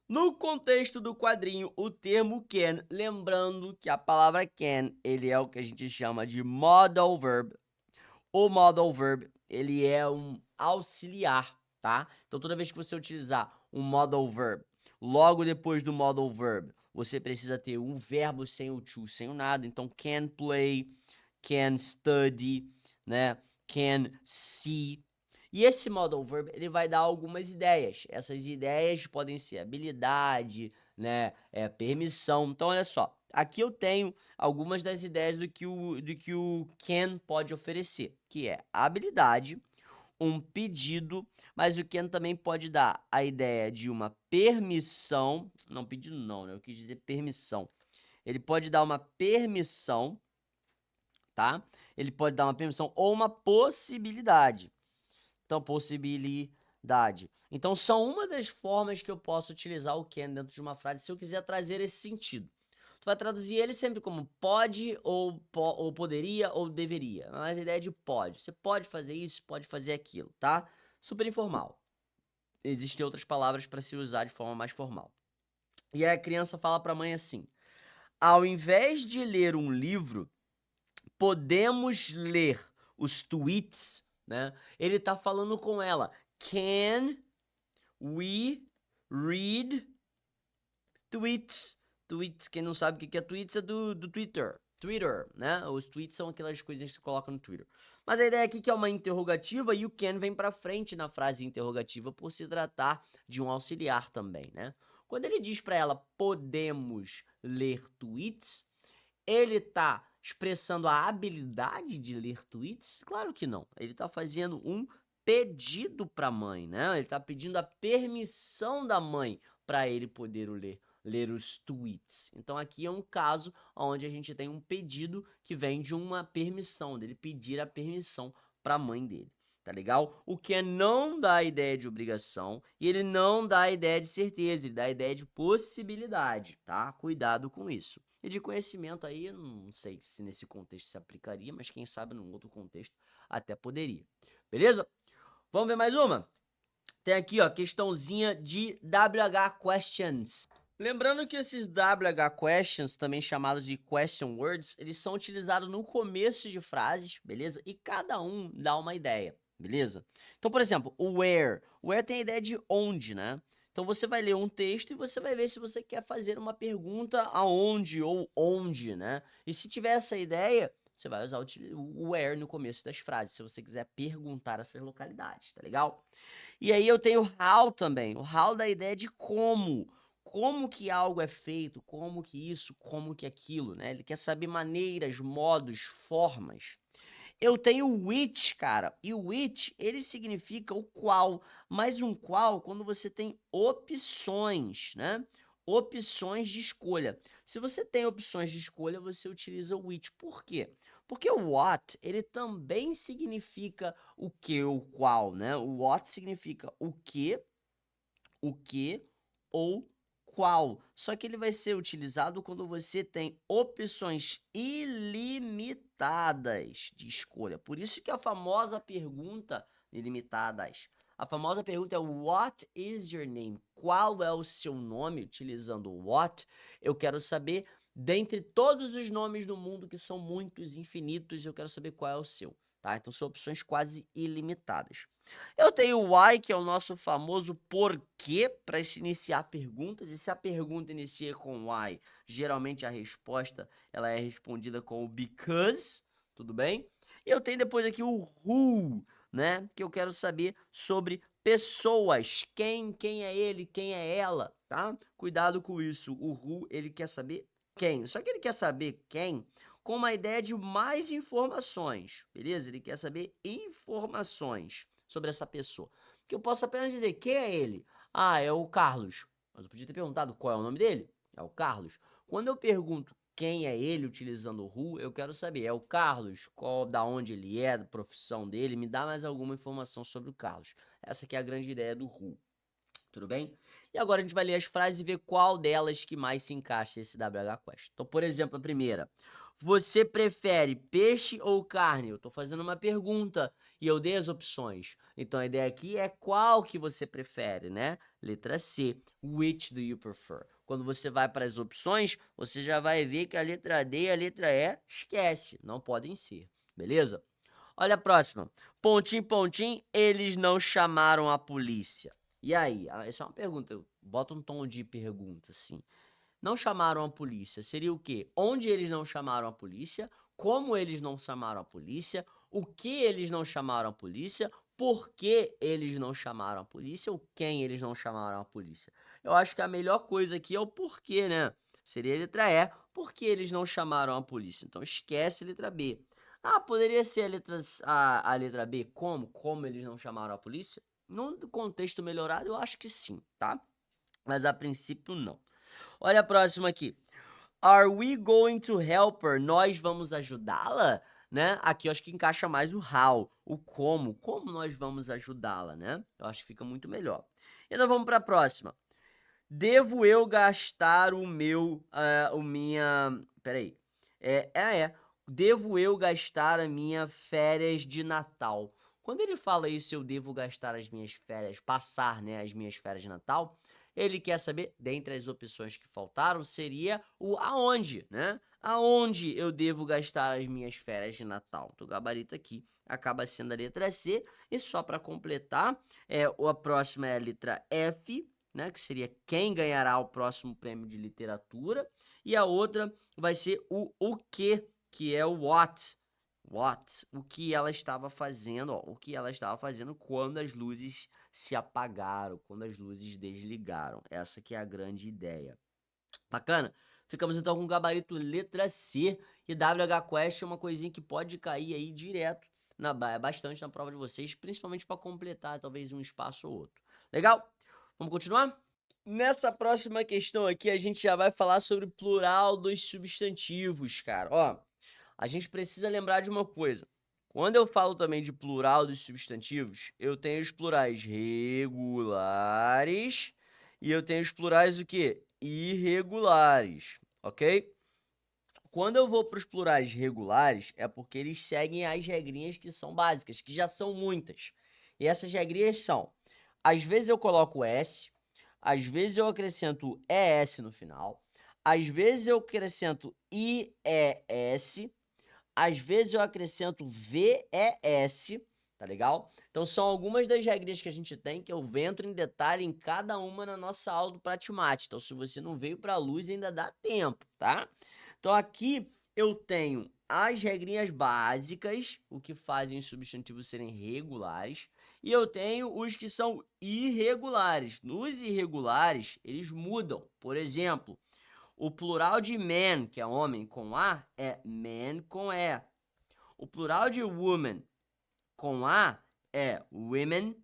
No contexto do quadrinho, o termo can, lembrando que a palavra can, ele é o que a gente chama de modal verb. O modal verb, ele é um auxiliar, tá? Então, toda vez que você utilizar um modal verb, logo depois do modal verb, você precisa ter um verbo sem o to, sem o nada. Então, can play, can study, né? Can see. E esse modal verb, ele vai dar algumas ideias. Essas ideias podem ser habilidade, né? Permissão. Então, olha só. aqui eu tenho algumas das ideias do que o can pode oferecer, que é a habilidade, um pedido, mas o can também pode dar a ideia de uma permissão, não pedido não, né? Eu quis dizer permissão. Ele pode dar uma permissão, tá? Ele pode dar uma permissão ou uma possibilidade. Então, possibilidade. Então, são uma das formas que eu posso utilizar o can dentro de uma frase se eu quiser trazer esse sentido. Tu vai traduzir ele sempre como pode, ou poderia, ou deveria. Mas a ideia é de pode. Você pode fazer isso, pode fazer aquilo, tá? Super informal. Existem outras palavras para se usar de forma mais formal. E aí a criança fala para a mãe assim: ao invés de ler um livro, podemos ler os tweets, né? Ele tá falando com ela. Can we read tweets? Tweets, quem não sabe o que é tweets é do Twitter. Twitter, né? Os tweets são aquelas coisas que você coloca no Twitter. Mas a ideia aqui é que é uma interrogativa e o can vem pra frente na frase interrogativa por se tratar de um auxiliar também, né? Quando ele diz pra ela podemos ler tweets, ele tá expressando a habilidade de ler tweets? Claro que não. Ele tá fazendo um pedido pra mãe, né? Ele tá pedindo a permissão da mãe para ele poder ler os tweets. Então aqui é um caso onde a gente tem um pedido que vem de uma permissão, dele pedir a permissão para a mãe dele. Tá legal? O que não dá a ideia de obrigação e ele não dá a ideia de certeza, ele dá a ideia de possibilidade, tá? Cuidado com isso. E de conhecimento aí, eu não sei se nesse contexto se aplicaria, mas quem sabe num outro contexto até poderia. Beleza? Vamos ver mais uma? Tem aqui, ó, questãozinha de WH Questions. Lembrando que esses WH Questions, também chamados de Question Words, eles são utilizados no começo de frases, beleza? E cada um dá uma ideia, beleza? Então, por exemplo, o where. Where tem a ideia de onde, né? Então, você vai ler um texto e você vai ver se você quer fazer uma pergunta aonde ou onde, né? E se tiver essa ideia, você vai usar o where no começo das frases, se você quiser perguntar essas localidades, tá legal? E aí eu tenho how também. O how dá a ideia de como. Como que algo é feito, como que isso, como que aquilo, né? Ele quer saber maneiras, modos, formas. Eu tenho which, cara, e o which, ele significa o qual, mas um qual quando você tem opções, né? Opções de escolha. Se você tem opções de escolha, você utiliza o which. Por quê? Porque o what, ele também significa o que, o qual, né? O what significa o que ou qual. Só que ele vai ser utilizado quando você tem opções ilimitadas de escolha. Por isso que a famosa pergunta ilimitadas. A famosa pergunta é what is your name? Qual é o seu nome? Utilizando o what, eu quero saber, dentre todos os nomes do mundo, que são muitos, infinitos, eu quero saber qual é o seu. Tá? Então são opções quase ilimitadas. Eu tenho o why, que é o nosso famoso porquê para se iniciar perguntas, e se a pergunta inicia com why, geralmente a resposta ela é respondida com o because, tudo bem? E eu tenho depois aqui o who, né, que eu quero saber sobre pessoas, quem é ele, quem é ela, tá? Cuidado com isso, o who, ele quer saber quem, só que ele quer saber quem com uma ideia de mais informações, beleza? Ele quer saber informações sobre essa pessoa. Porque eu posso apenas dizer, quem é ele? Ah, é o Carlos. Mas eu podia ter perguntado qual é o nome dele? É o Carlos. Quando eu pergunto quem é ele utilizando o who, eu quero saber, é o Carlos? Qual, da onde ele é, da profissão dele? Me dá mais alguma informação sobre o Carlos. Essa aqui é a grande ideia do who. Tudo bem? E agora a gente vai ler as frases e ver qual delas que mais se encaixa nesse WH Quest. Então, por exemplo, a primeira. Você prefere peixe ou carne? Eu estou fazendo uma pergunta e eu dei as opções. Então, a ideia aqui é qual que você prefere, né? Letra C. Which do you prefer? Quando você vai para as opções, você já vai ver que a letra D e a letra E, esquece. Não podem ser. Beleza? Olha a próxima. Pontinho, pontinho, eles não chamaram a polícia. E aí? Essa é uma pergunta. Bota um tom de pergunta, assim. Não chamaram a polícia. Seria o quê? Onde eles não chamaram a polícia? Como eles não chamaram a polícia? O que eles não chamaram a polícia? Por que eles não chamaram a polícia? Ou quem eles não chamaram a polícia? Eu acho que a melhor coisa aqui é o porquê, né? Seria a letra E. Por que eles não chamaram a polícia? Então esquece a letra B. Ah, poderia ser a letra B como? Como eles não chamaram a polícia? No contexto melhorado, eu acho que sim, tá? Mas a princípio, não. Olha a próxima aqui. Are we going to help her? Nós vamos ajudá-la? Né? Aqui eu acho que encaixa mais o how, o como. Como nós vamos ajudá-la, né? Eu acho que fica muito melhor. Então vamos para a próxima. Devo eu gastar Peraí. Devo eu gastar a minha férias de Natal? Quando ele fala isso, eu devo gastar as minhas férias, passar, né, as minhas férias de Natal, ele quer saber, dentre as opções que faltaram, seria o aonde, né? Aonde eu devo gastar as minhas férias de Natal? O gabarito aqui acaba sendo a letra C. E só para completar, a próxima é a letra F, né, que seria quem ganhará o próximo prêmio de literatura, e a outra vai ser o que é o what, o que ela estava fazendo, ó, o que ela estava fazendo quando as luzes se apagaram, quando as luzes desligaram. Essa que é a grande ideia. Bacana? Ficamos então com o gabarito letra C, e WH Quest é uma coisinha que pode cair aí direto, bastante na prova de vocês, principalmente para completar talvez um espaço ou outro. Legal? Vamos continuar? Nessa próxima questão aqui, a gente já vai falar sobre plural dos substantivos, cara. Ó, a gente precisa lembrar de uma coisa. Quando eu falo também de plural dos substantivos, eu tenho os plurais regulares e eu tenho os plurais o quê? Irregulares, ok? Quando eu vou para os plurais regulares, é porque eles seguem as regrinhas que são básicas, que já são muitas. E essas regrinhas são, às vezes eu coloco S, às vezes eu acrescento ES no final, às vezes eu acrescento IES, às vezes eu acrescento VES, tá legal? Então são algumas das regrinhas que a gente tem que eu entro em detalhe em cada uma na nossa aula do Pratimate. Então se você não veio para a luz ainda dá tempo, tá? Então aqui eu tenho as regrinhas básicas, o que fazem os substantivos serem regulares, e eu tenho os que são irregulares. Nos irregulares, eles mudam. Por exemplo, o plural de man, que é homem com A, é man com E. O plural de woman com A é women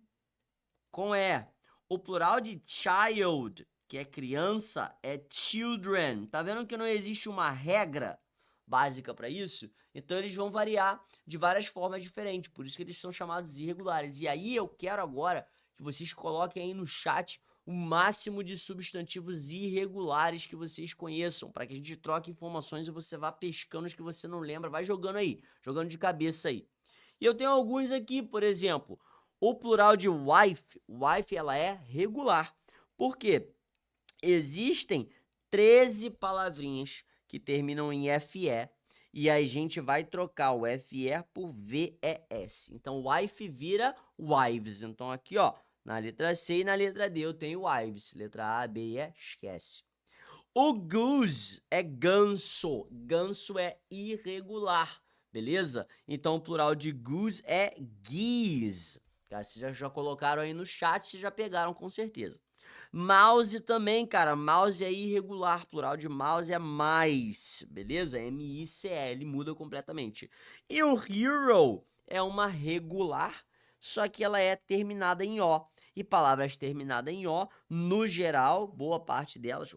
com E. O plural de child, que é criança, é children. Tá vendo que não existe uma regra básica para isso? Então eles vão variar de várias formas diferentes, por isso que eles são chamados irregulares. E aí eu quero agora que vocês coloquem aí no chat o máximo de substantivos irregulares que vocês conheçam, para que a gente troque informações e você vá pescando os que você não lembra, vai jogando aí, jogando de cabeça aí. E eu tenho alguns aqui, por exemplo, o plural de wife ela é regular. Por quê? Existem 13 palavrinhas que terminam em FE, e a gente vai trocar o FE por VES. Então, wife vira wives. Então, aqui, ó, na letra C e na letra D eu tenho wives. Letra A, B e E, esquece. O goose é ganso. Ganso é irregular, beleza? Então, o plural de goose é geese. Cara, vocês já colocaram aí no chat, vocês já pegaram com certeza. Mouse também, cara. Mouse é irregular. Plural de mouse é mais, beleza? M-I-C-L, muda completamente. E o hero é uma regular, só que ela é terminada em O. E palavras terminadas em O, no geral, boa parte delas,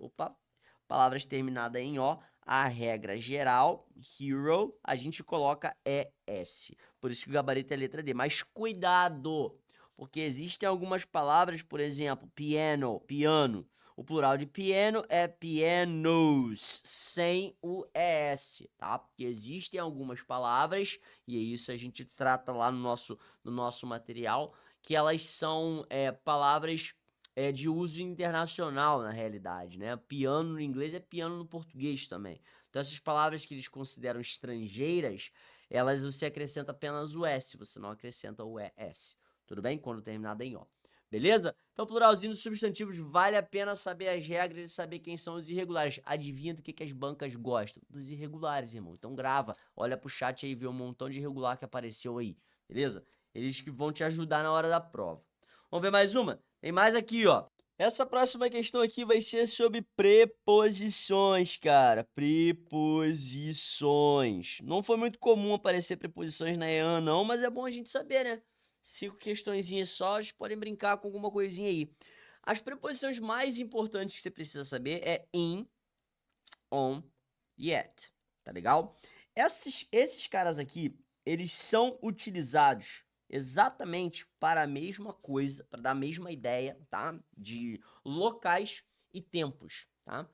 palavras terminadas em O, a regra geral, hero, a gente coloca ES. Por isso que o gabarito é a letra D. Mas cuidado, porque existem algumas palavras, por exemplo, piano, piano. O plural de piano é pianos, sem o ES, tá? Porque existem algumas palavras, e isso a gente trata lá no nosso material, que elas são palavras de uso internacional, na realidade, né? Piano no inglês é piano no português também. Então, essas palavras que eles consideram estrangeiras, elas você acrescenta apenas o S, você não acrescenta o ES. Tudo bem? Quando terminada em O. Beleza? Então, pluralzinho dos substantivos, vale a pena saber as regras e saber quem são os irregulares. Adivinha do que as bancas gostam? Dos irregulares, irmão. Então grava, olha pro chat aí e vê um montão de irregular que apareceu aí. Beleza? Eles que vão te ajudar na hora da prova. Vamos ver mais uma? Tem mais aqui, ó. Essa próxima questão aqui vai ser sobre preposições, cara. Preposições. Não foi muito comum aparecer preposições na EAN, não, mas é bom a gente saber, né? 5 questõezinhas só, vocês podem brincar com alguma coisinha aí. As preposições mais importantes que você precisa saber é in, on, yet. Tá legal? Esses caras aqui, eles são utilizados exatamente para a mesma coisa, para dar a mesma ideia, tá? De locais e tempos, tá?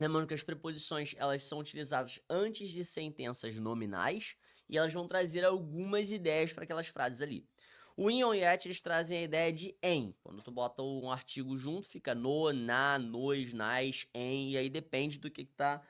Lembrando que as preposições, elas são utilizadas antes de sentenças nominais e elas vão trazer algumas ideias para aquelas frases ali. O in, on, yet, eles trazem a ideia de em. Quando tu bota um artigo junto, fica no, na, nos, nas, em, e aí depende do que tá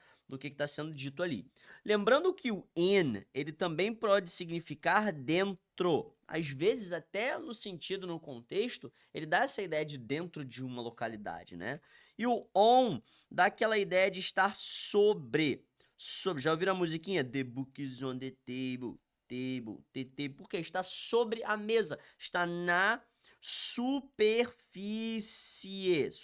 sendo dito ali. Lembrando que o in, ele também pode significar dentro. Às vezes, até no sentido, no contexto, ele dá essa ideia de dentro de uma localidade, né? E o on dá aquela ideia de estar sobre. Sobre. Já ouviram a musiquinha? The book is on the table. Table, TT, porque está sobre a mesa, está na superfície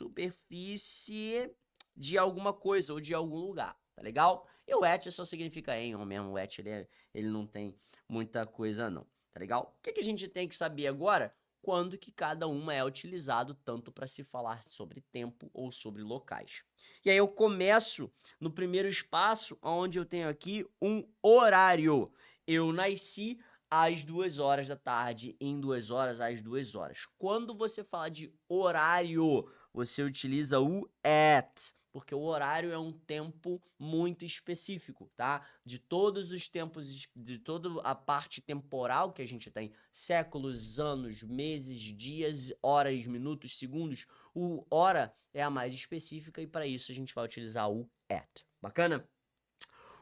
de alguma coisa ou de algum lugar, tá legal? E o at só significa em ou mesmo, o at ele não tem muita coisa não, tá legal? O que a gente tem que saber agora? Quando que cada uma é utilizado tanto para se falar sobre tempo ou sobre locais. E aí eu começo no primeiro espaço, onde eu tenho aqui um horário. Eu nasci às 2 horas da tarde, em 2 horas, às 2 horas. Quando você fala de horário, você utiliza o at, porque o horário é um tempo muito específico, tá? De todos os tempos, de toda a parte temporal que a gente tem, séculos, anos, meses, dias, horas, minutos, segundos, o hora é a mais específica e para isso a gente vai utilizar o at. Bacana?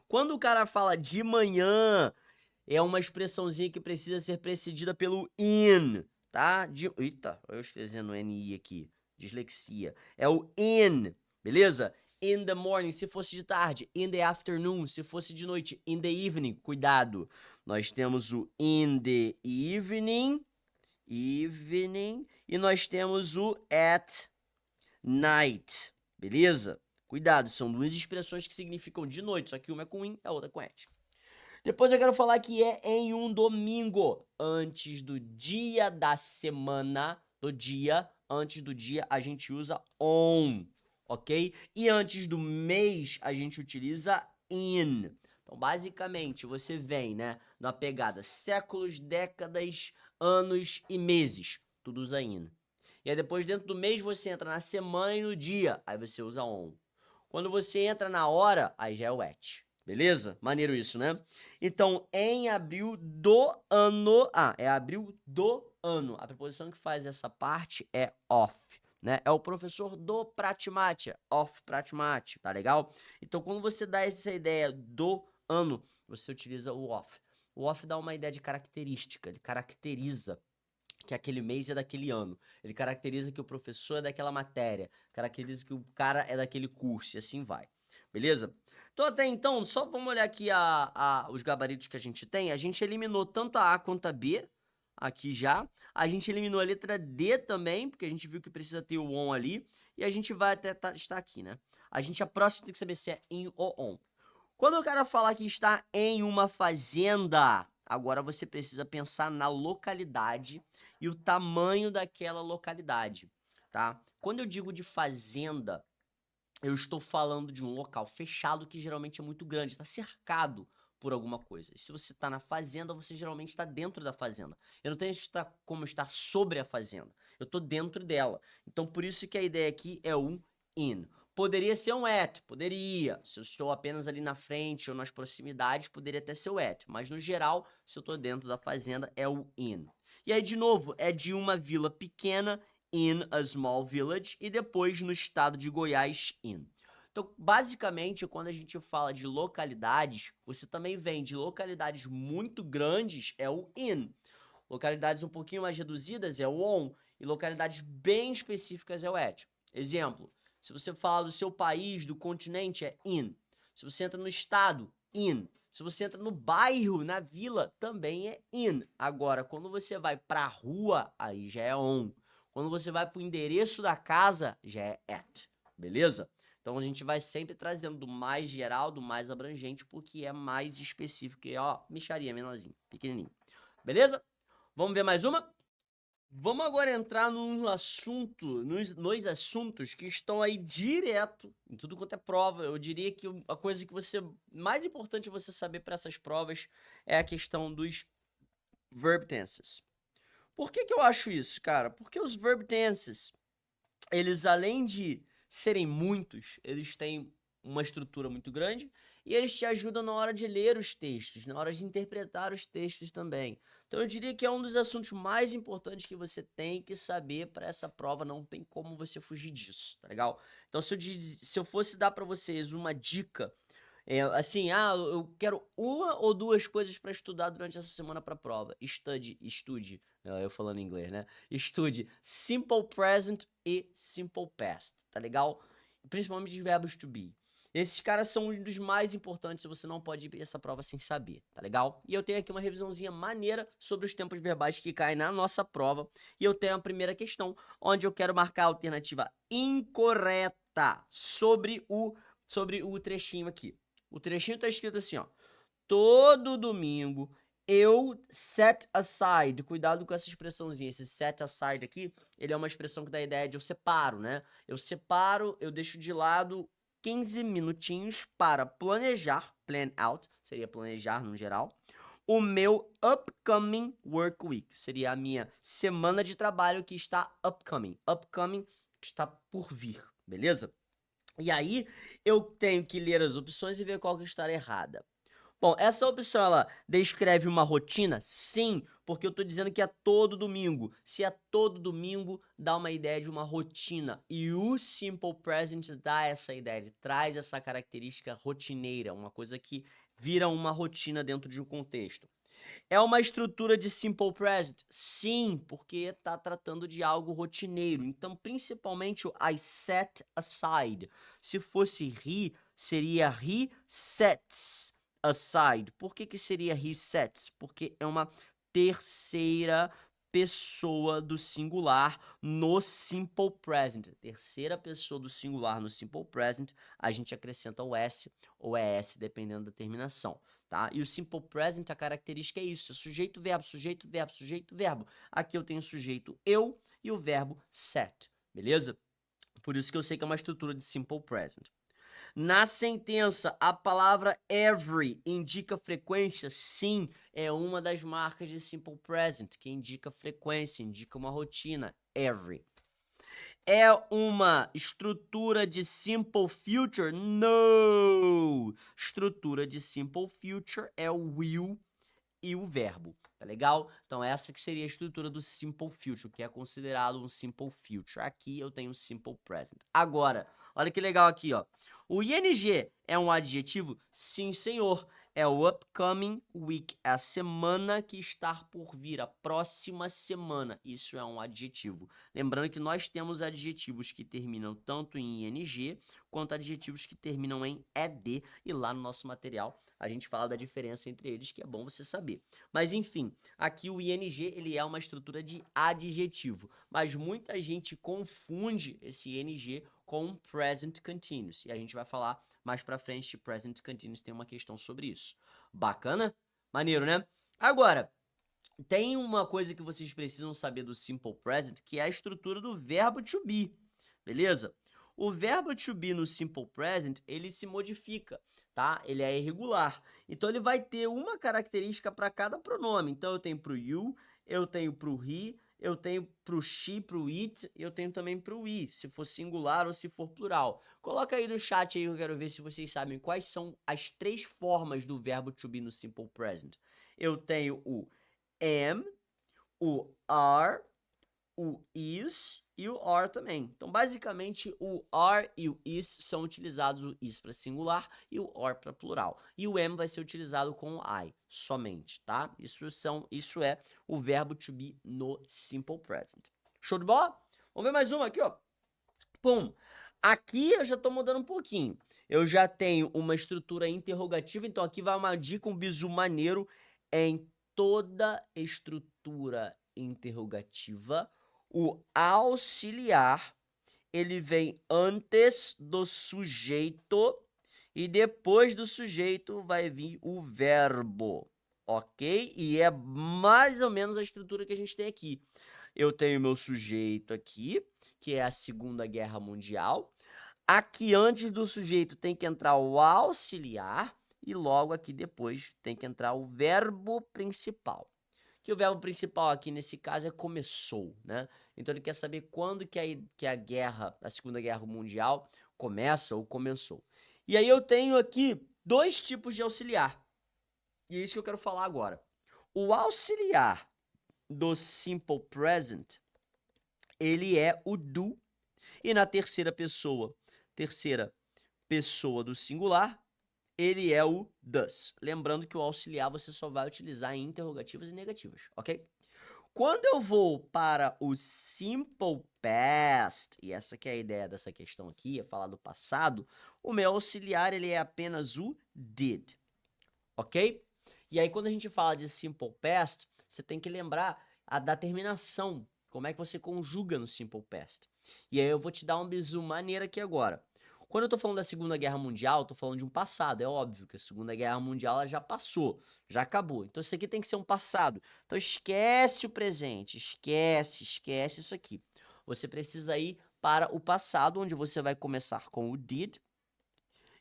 Quando o cara fala de manhã, é uma expressãozinha que precisa ser precedida pelo in, tá? Eita, eu escrevendo NI aqui, dislexia. É o in, beleza? In the morning, se fosse de tarde. In the afternoon, se fosse de noite. In the evening, cuidado. Nós temos o in the evening, e nós temos o at night, beleza? Cuidado, são duas expressões que significam de noite, só que uma é com in, a outra com at. Depois eu quero falar que é em um domingo, antes do dia da semana, antes do dia, a gente usa on, ok? E antes do mês, a gente utiliza in. Então, basicamente, você vem, né, na pegada séculos, décadas, anos e meses. Tudo usa in. E aí depois, dentro do mês, você entra na semana e no dia. Aí você usa on. Quando você entra na hora, aí já é o at. Beleza? Maneiro isso, né? Então, em abril do ano... é abril do ano. A preposição que faz essa parte é off, né? É o professor do Pratimátia. Off Pratimátia, tá legal? Então, quando você dá essa ideia do ano, você utiliza o off. O off dá uma ideia de característica. Ele caracteriza que aquele mês é daquele ano. Ele caracteriza que o professor é daquela matéria. Caracteriza que o cara é daquele curso. E assim vai. Beleza? Então, até então, só vamos olhar aqui os gabaritos que a gente tem. A gente eliminou tanto a A quanto a B, aqui já. A gente eliminou a letra D também, porque a gente viu que precisa ter o on ali. E a gente vai até estar aqui, né? A próxima tem que saber se é in ou on. Quando o cara fala que está em uma fazenda, agora você precisa pensar na localidade e o tamanho daquela localidade, tá? Quando eu digo de fazenda, eu estou falando de um local fechado que geralmente é muito grande, está cercado por alguma coisa. E se você está na fazenda, você geralmente está dentro da fazenda. Eu não tenho como estar sobre a fazenda. Eu estou dentro dela. Então, por isso que a ideia aqui é um in. Poderia ser um at, poderia. Se eu estou apenas ali na frente ou nas proximidades, poderia até ser o at. Mas, no geral, se eu estou dentro da fazenda, é o in. E aí, de novo, é de uma vila pequena, in a small village, e depois no estado de Goiás, in. Então, basicamente, quando a gente fala de localidades, você também vem de localidades muito grandes, é o in. Localidades um pouquinho mais reduzidas é o on. E localidades bem específicas é o at. Exemplo, se você fala do seu país, do continente, é in. Se você entra no estado, in. Se você entra no bairro, na vila, também é in. Agora, quando você vai pra rua, aí já é on. Quando você vai pro endereço da casa, já é at, beleza? Então a gente vai sempre trazendo do mais geral, do mais abrangente, porque é mais específico, que é, ó, mixaria, menorzinho, pequenininho. Beleza? Vamos ver mais uma? Vamos agora entrar num assunto, nos assuntos que estão aí direto em tudo quanto é prova. Eu diria que a coisa que você mais importante você saber para essas provas é a questão dos verb tenses. Por que eu acho isso, cara? Porque os verb tenses, eles além de serem muitos, eles têm uma estrutura muito grande e eles te ajudam na hora de ler os textos, na hora de interpretar os textos também. Então eu diria que é um dos assuntos mais importantes que você tem que saber para essa prova, não tem como você fugir disso, tá legal? Então se eu fosse dar para vocês uma dica, assim, eu quero uma ou duas coisas para estudar durante essa semana para prova. Estude, eu falando em inglês, né? Estude Simple Present e Simple Past, tá legal? Principalmente de verbos to be. Esses caras são um dos mais importantes, você não pode ir essa prova sem saber, tá legal? E eu tenho aqui uma revisãozinha maneira sobre os tempos verbais que caem na nossa prova. E eu tenho a primeira questão, onde eu quero marcar a alternativa incorreta sobre o trechinho aqui. O trechinho tá escrito assim, ó. Todo domingo eu set aside. Cuidado com essa expressãozinha. Esse set aside aqui, ele é uma expressão que dá a ideia de eu separo, né? Eu separo, eu deixo de lado 15 minutinhos para planejar, plan out, seria planejar no geral, o meu upcoming work week. Seria a minha semana de trabalho que está upcoming. Upcoming que está por vir, beleza? E aí, eu tenho que ler as opções e ver qual que está errada. Bom, essa opção, ela descreve uma rotina? Sim, porque eu tô dizendo que é todo domingo. Se é todo domingo, dá uma ideia de uma rotina. E o Simple Present dá essa ideia, ele traz essa característica rotineira, uma coisa que vira uma rotina dentro de um contexto. É uma estrutura de Simple Present? Sim, porque está tratando de algo rotineiro. Então, principalmente o I set aside. Se fosse he, seria he sets aside. Por que seria he sets? Porque é uma terceira pessoa do singular no Simple Present. Terceira pessoa do singular no Simple Present, a gente acrescenta o S ou ES, dependendo da terminação. Tá? E o Simple Present, a característica é isso, é sujeito, verbo, sujeito, verbo, sujeito, verbo. Aqui eu tenho o sujeito eu e o verbo set, beleza? Por isso que eu sei que é uma estrutura de Simple Present. Na sentença, a palavra every indica frequência? Sim, é uma das marcas de Simple Present, que indica frequência, indica uma rotina, every. É uma estrutura de Simple Future? Não! Estrutura de Simple Future é o will e o verbo, tá legal? Então essa que seria a estrutura do Simple Future, que é considerado um Simple Future. Aqui eu tenho Simple Present. Agora, olha que legal aqui, ó. O ing é um adjetivo? Sim, senhor. É o upcoming week, é a semana que está por vir, a próxima semana. Isso é um adjetivo. Lembrando que nós temos adjetivos que terminam tanto em ing quanto adjetivos que terminam em ed, e lá no nosso material a gente fala da diferença entre eles, que é bom você saber. Mas enfim, aqui o ing ele é uma estrutura de adjetivo, mas muita gente confunde esse ing com present continuous, e a gente vai falar mais pra frente de present continuous, tem uma questão sobre isso. Bacana? Maneiro, né? Agora, tem uma coisa que vocês precisam saber do Simple Present, que é a estrutura do verbo to be, beleza? O verbo to be no Simple Present, ele se modifica, tá? Ele é irregular. Então, ele vai ter uma característica para cada pronome. Então, eu tenho pro you, eu tenho pro he, eu tenho pro she, pro it, e eu tenho também pro we, se for singular ou se for plural. Coloca aí no chat aí, eu quero ver se vocês sabem quais são as três formas do verbo to be no Simple Present. Eu tenho o am, o are, o is e o are também. Então, basicamente, o are e o is são utilizados, o is para singular e o are para plural. E o am vai ser utilizado com o I somente, tá? Isso é o verbo to be no Simple Present. Show de bola? Vamos ver mais uma aqui, ó. Pum! Aqui eu já estou mudando um pouquinho. Eu já tenho uma estrutura interrogativa, então aqui vai uma dica, um bizu maneiro. Em toda estrutura interrogativa, O auxiliar, ele vem antes do sujeito e depois do sujeito vai vir o verbo, ok? E é mais ou menos a estrutura que a gente tem aqui. Eu tenho meu sujeito aqui, que é a Segunda Guerra Mundial. Aqui antes do sujeito tem que entrar o auxiliar e logo aqui depois tem que entrar o verbo principal. Que o verbo principal aqui nesse caso é começou, né? Então ele quer saber quando que a guerra, a Segunda Guerra Mundial começa ou começou. E aí eu tenho aqui dois tipos de auxiliar. E é isso que eu quero falar agora. O auxiliar do simple present, ele é o do, e na terceira pessoa do singular, ele é o does. Lembrando que o auxiliar você só vai utilizar em interrogativas e negativas, ok? Quando eu vou para o simple past, e essa que é a ideia dessa questão aqui, é falar do passado, o meu auxiliar ele é apenas o did, ok? E aí quando a gente fala de simple past, você tem que lembrar da terminação, como é que você conjuga no simple past. E aí eu vou te dar um bizu maneiro aqui agora. Quando eu tô falando da Segunda Guerra Mundial, eu tô falando de um passado. É óbvio que a Segunda Guerra Mundial ela já passou, já acabou. Então isso aqui tem que ser um passado. Então esquece o presente, esquece isso aqui. Você precisa ir para o passado, onde você vai começar com o did.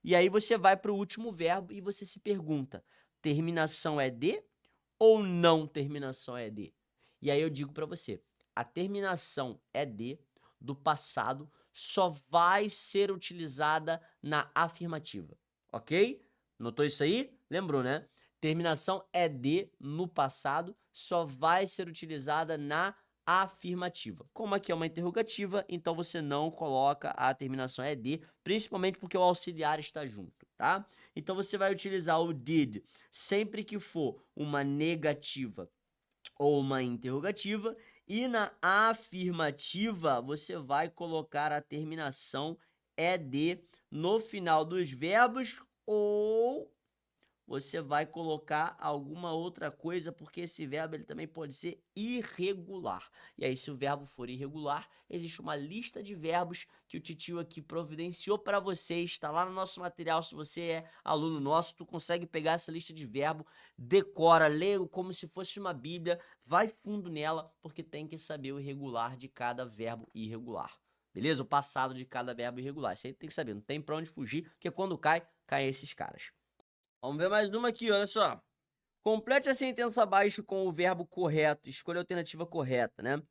E aí você vai para o último verbo e você se pergunta, terminação é de ou não terminação é de? E aí eu digo para você, a terminação é de do passado só vai ser utilizada na afirmativa, ok? Notou isso aí? Lembrou, né? Terminação é de no passado só vai ser utilizada na afirmativa. Como aqui é uma interrogativa, então você não coloca a terminação é de, principalmente porque o auxiliar está junto, tá? Então você vai utilizar o did sempre que for uma negativa ou uma interrogativa, e na afirmativa você vai colocar a terminação ed no final dos verbos ou você vai colocar alguma outra coisa, porque esse verbo ele também pode ser irregular. E aí, se o verbo for irregular, existe uma lista de verbos que o titio aqui providenciou para você. Está lá no nosso material. Se você é aluno nosso, tu consegue pegar essa lista de verbo, decora, lê como se fosse uma bíblia, vai fundo nela, porque tem que saber o irregular de cada verbo irregular. Beleza? O passado de cada verbo irregular. Isso aí tem que saber, não tem pra onde fugir, porque quando cai esses caras. Vamos ver mais uma aqui, olha só. Complete a sentença abaixo com o verbo correto. Escolha a alternativa correta, né?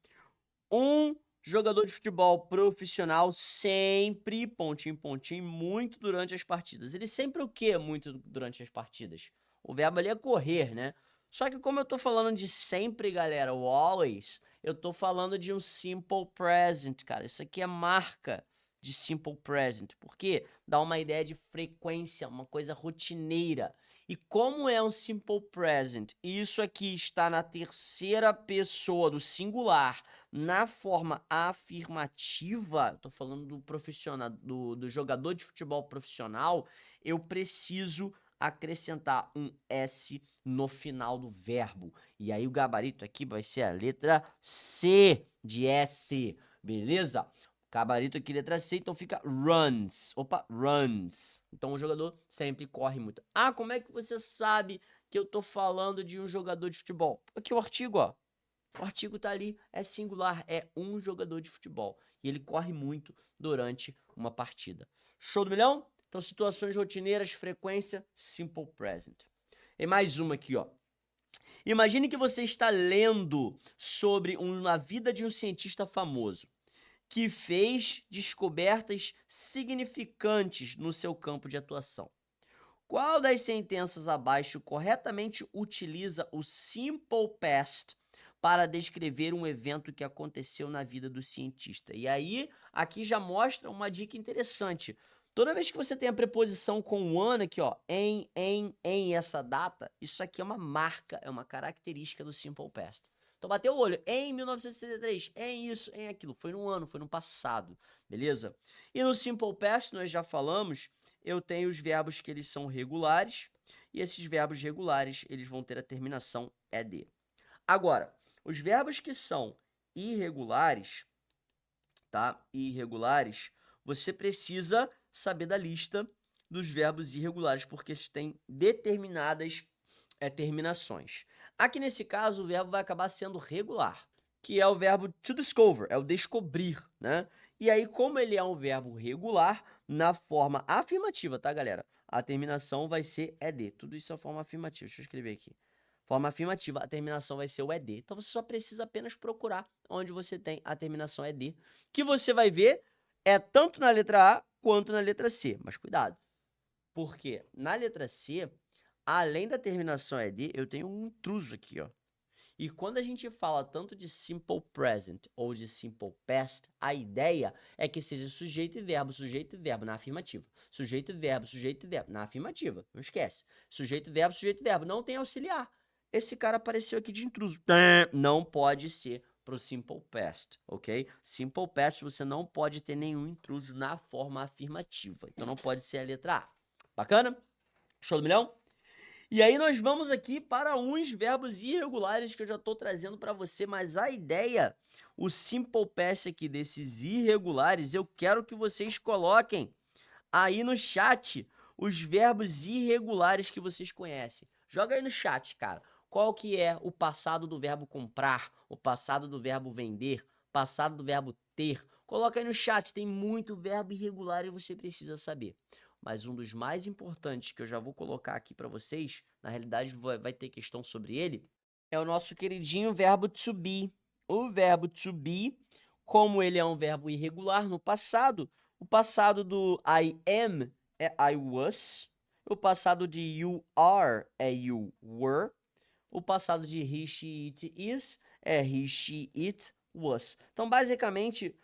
Um jogador de futebol profissional sempre, pontinho, pontinho, muito durante as partidas. Ele sempre o quê muito durante as partidas? O verbo ali é correr, né? Só que como eu tô falando de sempre, galera, o always, eu tô falando de um simple present, cara. Isso aqui é marca de simple present, porque dá uma ideia de frequência, uma coisa rotineira. E como é um simple present, e isso aqui está na terceira pessoa do singular, na forma afirmativa, estou falando do profissional, do jogador de futebol profissional, eu preciso acrescentar um S no final do verbo. E aí o gabarito aqui vai ser a letra C de S, beleza? Gabarito aqui, letra C, então fica runs. Opa, runs. Então o jogador sempre corre muito. Ah, como é que você sabe que eu tô falando de um jogador de futebol? Aqui o artigo, ó. O artigo tá ali, é singular, é um jogador de futebol. E ele corre muito durante uma partida. Show do milhão? Então, situações rotineiras, frequência, simple present. E mais uma aqui, ó. Imagine que você está lendo sobre a vida de um cientista famoso que fez descobertas significantes no seu campo de atuação. Qual das sentenças abaixo corretamente utiliza o simple past para descrever um evento que aconteceu na vida do cientista? E aí, aqui já mostra uma dica interessante. Toda vez que você tem a preposição com o ano aqui, ó, em essa data, isso aqui é uma marca, é uma característica do simple past. Então, bateu o olho, em 1963, em isso, em aquilo. Foi no ano, foi no passado, beleza? E no simple past, nós já falamos, eu tenho os verbos que eles são regulares, e esses verbos regulares, eles vão ter a terminação ed. Agora, os verbos que são irregulares, tá? Irregulares, você precisa saber da lista dos verbos irregulares, porque eles têm determinadas terminações. Aqui nesse caso, o verbo vai acabar sendo regular, que é o verbo to discover, é o descobrir, né? E aí, como ele é um verbo regular, na forma afirmativa, tá, galera? A terminação vai ser ED. Tudo isso é forma afirmativa. Deixa eu escrever aqui. Forma afirmativa, a terminação vai ser o ED. Então, você só precisa apenas procurar onde você tem a terminação ED, que você vai ver tanto na letra A quanto na letra C. Mas cuidado, porque na letra C, além da terminação ED, eu tenho um intruso aqui, ó. E quando a gente fala tanto de simple present ou de simple past, a ideia é que seja sujeito e verbo na afirmativa. Sujeito e verbo na afirmativa. Não esquece. Sujeito e verbo. Não tem auxiliar. Esse cara apareceu aqui de intruso. Não pode ser pro simple past, ok? Simple past você não pode ter nenhum intruso na forma afirmativa. Então não pode ser a letra A. Bacana? Show do milhão? E aí nós vamos aqui para uns verbos irregulares que eu já estou trazendo para você, mas a ideia, o simple past aqui desses irregulares, eu quero que vocês coloquem aí no chat os verbos irregulares que vocês conhecem. Joga aí no chat, cara. Qual que é o passado do verbo comprar, o passado do verbo vender, passado do verbo ter? Coloca aí no chat, tem muito verbo irregular e você precisa saber. Mas um dos mais importantes que eu já vou colocar aqui para vocês, na realidade vai ter questão sobre ele, é o nosso queridinho verbo to be. O verbo to be, como ele é um verbo irregular no passado, o passado do I am é I was, o passado de you are é you were, o passado de he, she, it is é he, she, it was. Então, basicamente,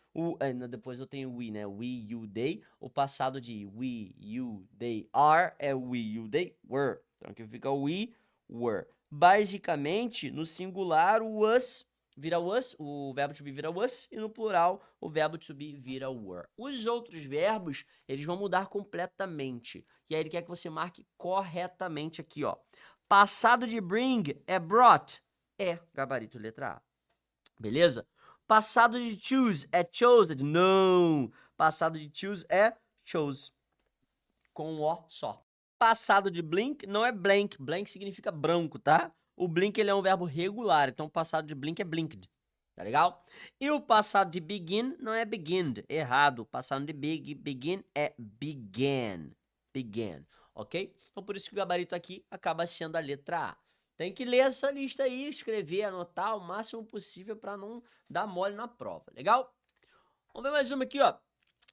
depois eu tenho we, né? We, you, they. O passado de we, you, they are é we, you, they were. Então, aqui fica we, were. Basicamente, no singular, o was vira was, o verbo to be vira was, e no plural, o verbo to be vira were. Os outros verbos, eles vão mudar completamente. E aí ele quer que você marque corretamente aqui, ó. Passado de bring é brought, é gabarito letra A. Beleza? Passado de choose é chosen, não. Passado de choose é chose, com um O só. Passado de blink não é blank, blank significa branco, tá? O blink ele é um verbo regular, então o passado de blink é blinked, tá legal? E o passado de begin não é beginned, errado. O passado de begin é began, ok? Então por isso que o gabarito aqui acaba sendo a letra A. Tem que ler essa lista aí, escrever, anotar o máximo possível para não dar mole na prova, legal? Vamos ver mais uma aqui, ó.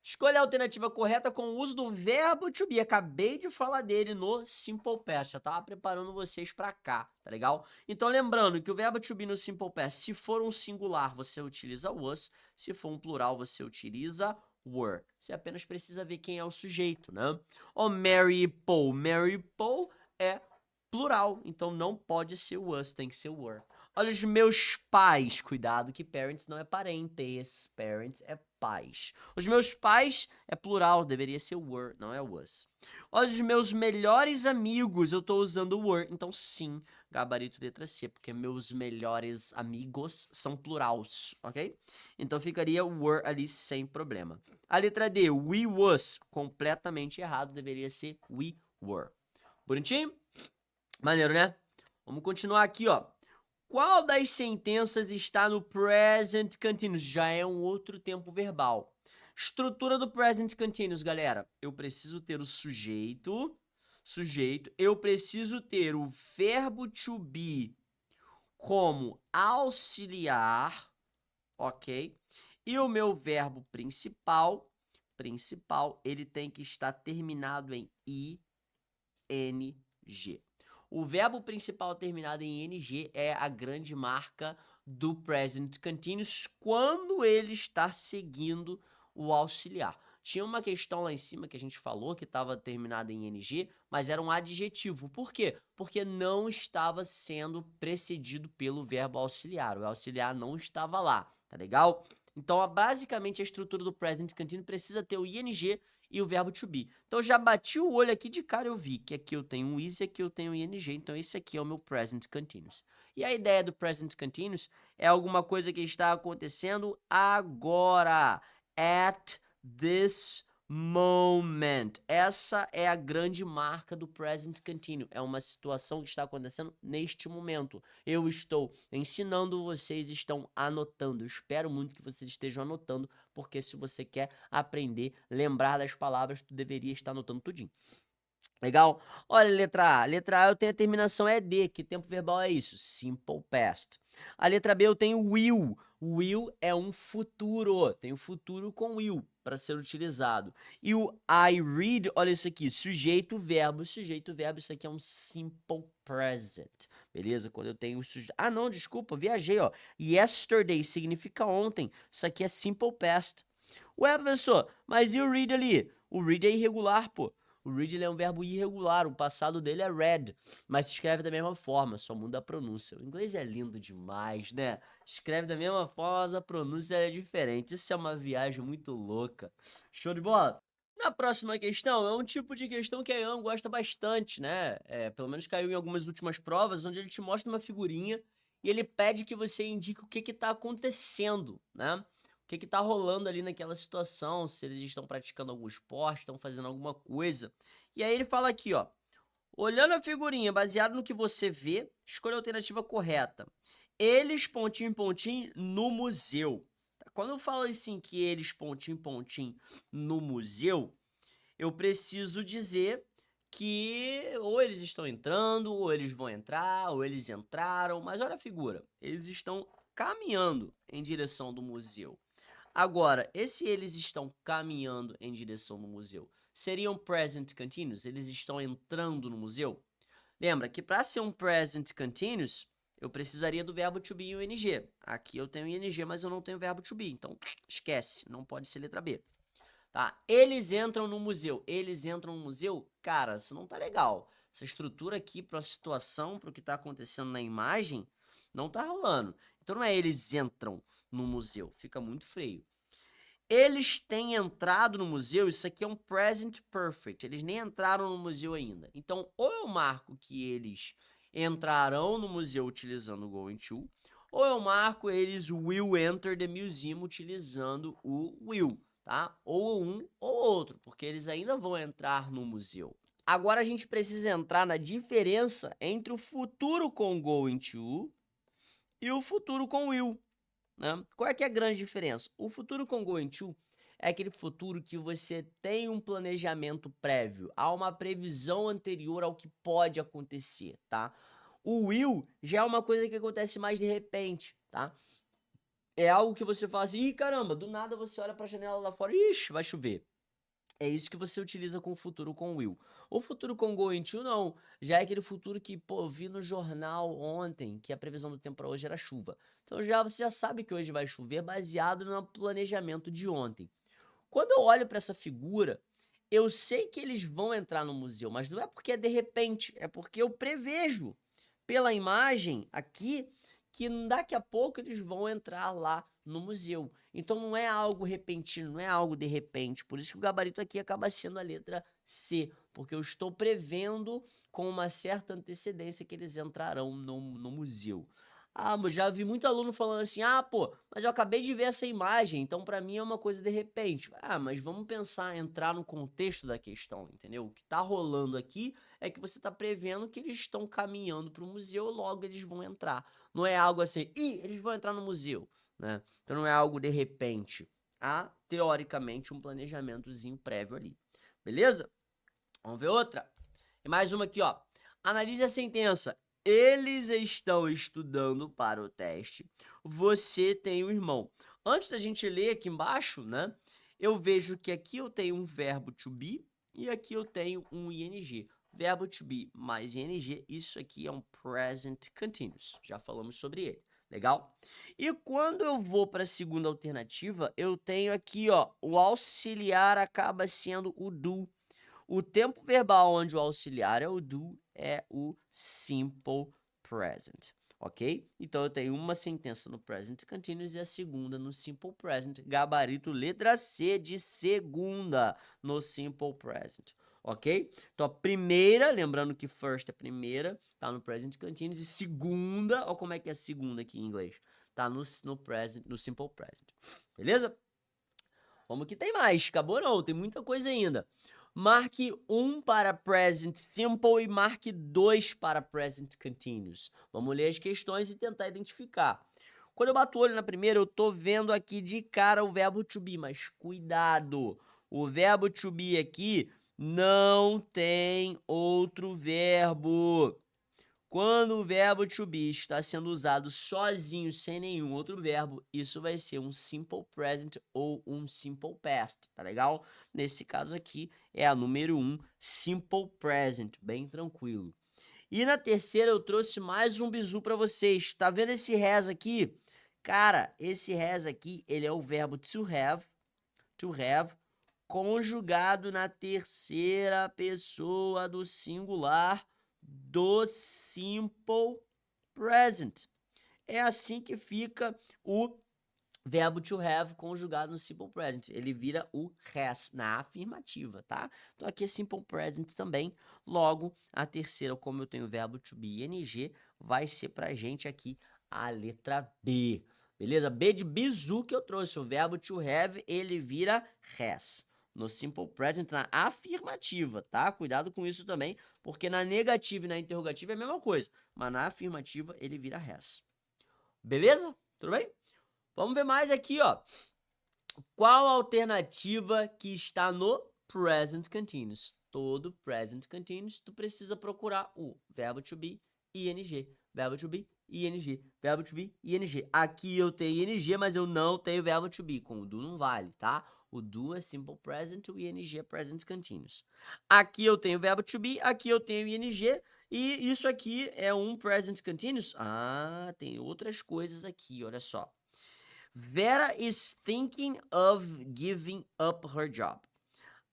Escolha a alternativa correta com o uso do verbo to be. Acabei de falar dele no Simple Past, já tava preparando vocês para cá, tá legal? Então lembrando que o verbo to be no Simple Past, se for um singular, você utiliza was, se for um plural, você utiliza were. Você apenas precisa ver quem é o sujeito, né? O Mary e Paul. Mary e Paul é plural, então não pode ser was, tem que ser were. Olha os meus pais, cuidado que parents não é parentes, parents é pais. Os meus pais é plural, deveria ser were, não é was. Olha os meus melhores amigos, eu tô usando were, então sim, gabarito letra C, porque meus melhores amigos são plurals, ok? Então ficaria were ali sem problema. A letra D, we was, completamente errado, deveria ser we were. Bonitinho? Maneiro, né? Vamos continuar aqui, ó. Qual das sentenças está no present continuous? Já é um outro tempo verbal. Estrutura do present continuous, galera. Eu preciso ter o sujeito, eu preciso ter o verbo to be como auxiliar, ok? E o meu verbo principal, ele tem que estar terminado em ing. O verbo principal terminado em ing é a grande marca do present continuous quando ele está seguindo o auxiliar. Tinha uma questão lá em cima que a gente falou que estava terminada em ing, mas era um adjetivo. Por quê? Porque não estava sendo precedido pelo verbo auxiliar. O auxiliar não estava lá, tá legal? Então, basicamente, a estrutura do present continuous precisa ter o ing e o verbo to be. Então, eu já bati o olho aqui de cara, eu vi que aqui eu tenho um is e aqui eu tenho um ing. Então, esse aqui é o meu present continuous. E a ideia do present continuous é alguma coisa que está acontecendo agora. At this moment. Essa é a grande marca do present continuous. É uma situação que está acontecendo neste momento. Eu estou ensinando, vocês estão anotando. Eu espero muito que vocês estejam anotando, porque se você quer aprender, lembrar das palavras, tu deveria estar anotando tudinho. Legal? Olha, letra A. Letra A eu tenho a terminação ED. Que tempo verbal é isso? Simple past. A letra B eu tenho will. Will é um futuro. Tem o futuro com will para ser utilizado. E o I read, olha isso aqui, sujeito, verbo. Sujeito, verbo, isso aqui é um simple present. Beleza? Quando eu tenho o sujeito... Ah, não, desculpa, viajei, ó. Yesterday significa ontem. Isso aqui é simple past. Ué, professor, mas e o read ali? O read é irregular, pô. O read ele é um verbo irregular, o passado dele é read, mas se escreve da mesma forma, só muda a pronúncia. O inglês é lindo demais, né? Escreve da mesma forma, mas a pronúncia é diferente. Isso é uma viagem muito louca. Show de bola? Na próxima questão, é um tipo de questão que a Ian gosta bastante, né? Pelo menos caiu em algumas últimas provas, onde ele te mostra uma figurinha e ele pede que você indique o que está acontecendo, né? O que tá rolando ali naquela situação, se eles estão praticando algum esporte, estão fazendo alguma coisa. E aí ele fala aqui, ó, olhando a figurinha, baseado no que você vê, escolha a alternativa correta. Eles, pontinho, pontinho, no museu. Quando eu falo assim que eles, pontinho, pontinho, no museu, eu preciso dizer que ou eles estão entrando, ou eles vão entrar, ou eles entraram, mas olha a figura, eles estão caminhando em direção do museu. Agora, esse eles estão caminhando em direção no museu, seriam present continuous? Eles estão entrando no museu? Lembra que para ser um present continuous, eu precisaria do verbo to be e o ing. Aqui eu tenho ing, mas eu não tenho verbo to be, então esquece, não pode ser letra B. Tá? Eles entram no museu. Eles entram no museu? Cara, isso não tá legal. Essa estrutura aqui para a situação, para o que tá acontecendo na imagem, não tá rolando. Então não é eles entram no museu, fica muito feio. Eles têm entrado no museu, isso aqui é um present perfect, eles nem entraram no museu ainda. Então, ou eu marco que eles entrarão no museu utilizando o going to, ou eu marco eles will enter the museum utilizando o will, tá? Ou um ou outro, porque eles ainda vão entrar no museu. Agora a gente precisa entrar na diferença entre o futuro com going to e o futuro com will. Né? Qual é que é a grande diferença? O futuro com going to é aquele futuro que você tem um planejamento prévio, há uma previsão anterior ao que pode acontecer, tá? O will já é uma coisa que acontece mais de repente, tá? É algo que você fala assim, ih, caramba, do nada você olha pra janela lá fora, ixi, vai chover. É isso que você utiliza com o futuro com will. O futuro com going to, não. Já é aquele futuro que, pô, eu vi no jornal ontem que a previsão do tempo para hoje era chuva. Então você já sabe que hoje vai chover baseado no planejamento de ontem. Quando eu olho para essa figura, eu sei que eles vão entrar no museu, mas não é porque é de repente, é porque eu prevejo pela imagem aqui que daqui a pouco eles vão entrar lá no museu. Então não é algo repentino, não é algo de repente. Por isso que o gabarito aqui acaba sendo a letra C, porque eu estou prevendo com uma certa antecedência que eles entrarão no museu. Ah, mas já vi muito aluno falando assim, ah, pô, mas eu acabei de ver essa imagem, então pra mim é uma coisa de repente. Ah, mas vamos pensar, entrar no contexto da questão, entendeu? O que tá rolando aqui é que você tá prevendo que eles estão caminhando pro museu, logo eles vão entrar. Não é algo assim, ih, eles vão entrar no museu, né? Então não é algo de repente. Há, teoricamente, um planejamentozinho prévio ali. Beleza? Vamos ver outra? E mais uma aqui, ó. Analise a sentença. Eles estão estudando para o teste. Você tem um irmão. Antes da gente ler aqui embaixo, né? Eu vejo que aqui eu tenho um verbo to be e aqui eu tenho um ing. Verbo to be mais ing, isso aqui é um present continuous. Já falamos sobre ele. Legal? E quando eu vou para a segunda alternativa, eu tenho aqui, ó, o auxiliar acaba sendo o do. O tempo verbal onde o auxiliar é o do é o simple present. ok? Então eu tenho uma sentença no present continuous e a segunda no simple present. Gabarito letra C de segunda no simple present, ok? Então a primeira, lembrando que first é primeira, tá no present continuous, e segunda, ó como é que é segunda aqui em inglês, tá no present, no simple present, beleza? Vamos que tem mais, acabou não, tem muita coisa ainda. Marque 1 para present simple e marque 2 para present continuous. Vamos ler as questões e tentar identificar. Quando eu bato o olho na primeira, eu tô vendo aqui de cara o verbo to be, mas cuidado, o verbo to be aqui não tem outro verbo. Quando o verbo to be está sendo usado sozinho, sem nenhum outro verbo, isso vai ser um simple present ou um simple past, tá legal? Nesse caso aqui é a número 1, simple present, bem tranquilo. E na terceira eu trouxe mais um bizu para vocês. Tá vendo esse has aqui? Cara, esse has aqui, ele é o verbo to have, conjugado na terceira pessoa do singular do simple present. É assim que fica o verbo to have conjugado no simple present. Ele vira o has na afirmativa, tá? Então aqui é simple present também. Logo, a terceira, como eu tenho o verbo to be ing, vai ser pra gente aqui a letra B. Beleza? B de bizu que eu trouxe. O verbo to have, ele vira has. No simple present, na afirmativa, tá? Cuidado com isso também, porque na negativa e na interrogativa é a mesma coisa, mas na afirmativa ele vira has. Beleza? Tudo bem? Vamos ver mais aqui, ó. Qual a alternativa que está no present continuous? Todo present continuous, tu precisa procurar o verbo to be, ing, verbo to be, ing, verbo to be, ing. Aqui eu tenho ing, mas eu não tenho verbo to be. Com o do não vale, tá? O do é simple present, o ing é present continuous. Aqui eu tenho verbo to be, aqui eu tenho ing, e isso aqui é um present continuous. Ah, tem outras coisas aqui, olha só. Vera is thinking of giving up her job.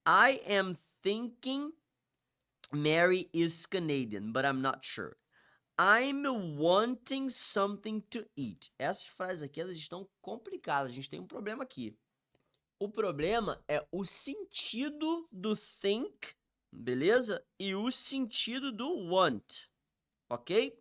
I am thinking Mary is Canadian, but I'm not sure. I'm wanting something to eat. Essas frases aqui, elas estão complicadas. A gente tem um problema aqui. O problema é o sentido do think, beleza? E o sentido do want, ok?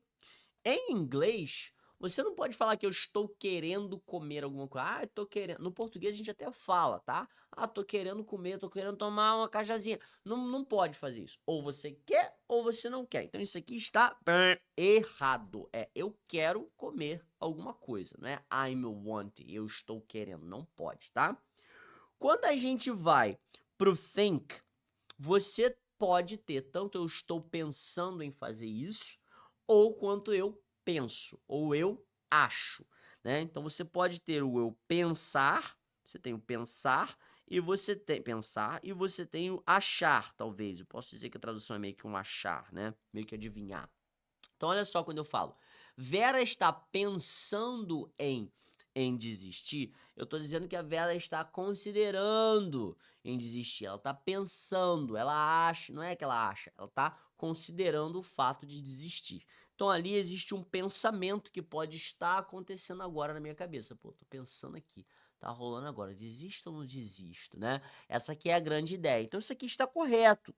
Em inglês, você não pode falar que eu estou querendo comer alguma coisa. Ah, eu tô querendo. No português a gente até fala, tá? Ah, tô querendo comer, tô querendo tomar uma cajazinha. Não pode fazer isso. Ou você quer ou você não quer. Então isso aqui está errado. É eu quero comer alguma coisa, não é I'm wanting, eu estou querendo. Não pode, tá? Quando a gente vai pro think, você pode ter tanto eu estou pensando em fazer isso, ou quanto eu penso, ou eu acho, né? Então você pode ter o eu pensar, você tem o pensar, e você tem pensar, e você tem o achar, talvez. Eu posso dizer que a tradução é meio que um achar, né? Meio que adivinhar. Então olha só quando eu falo, Vera está pensando em desistir, eu estou dizendo que a Vera está considerando em desistir, ela está pensando, ela acha, não é que ela acha, ela está considerando o fato de desistir. Então ali existe um pensamento que pode estar acontecendo agora na minha cabeça. Pô, tô pensando aqui, tá rolando agora, desisto ou não desisto, né? Essa aqui é a grande ideia. Então isso aqui está correto.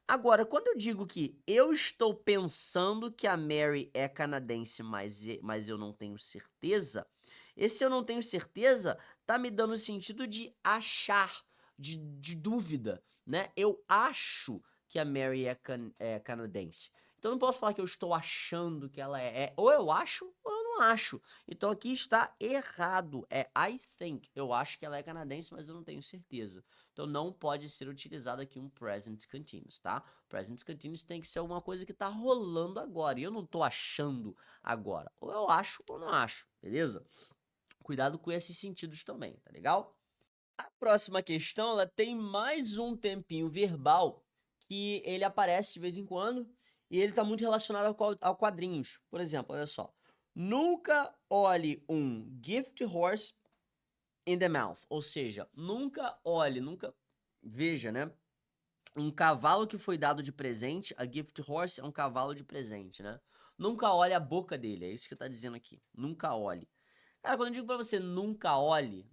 Agora, quando eu digo que eu estou pensando que a Mary é canadense, mas eu não tenho certeza, esse eu não tenho certeza tá me dando o sentido de achar, de dúvida, né? Eu acho que a Mary é canadense. Então eu não posso falar que eu estou achando que ela é. Ou eu acho ou eu não acho. Então aqui está errado. É I think. Eu acho que ela é canadense, mas eu não tenho certeza. Então não pode ser utilizado aqui um present continuous, tá? Present continuous tem que ser alguma coisa que tá rolando agora. E eu não tô achando agora. Ou eu acho ou não acho, beleza? Cuidado com esses sentidos também, tá legal? A próxima questão, ela tem mais um tempinho verbal que ele aparece de vez em quando e ele tá muito relacionado ao quadrinhos. Por exemplo, olha só. Nunca olhe um gift horse in the mouth. Ou seja, nunca olhe, nunca veja, né? Um cavalo que foi dado de presente, a gift horse é um cavalo de presente, né? Nunca olhe a boca dele, é isso que tá dizendo aqui. Nunca olhe. Cara, quando eu digo pra você nunca olhe,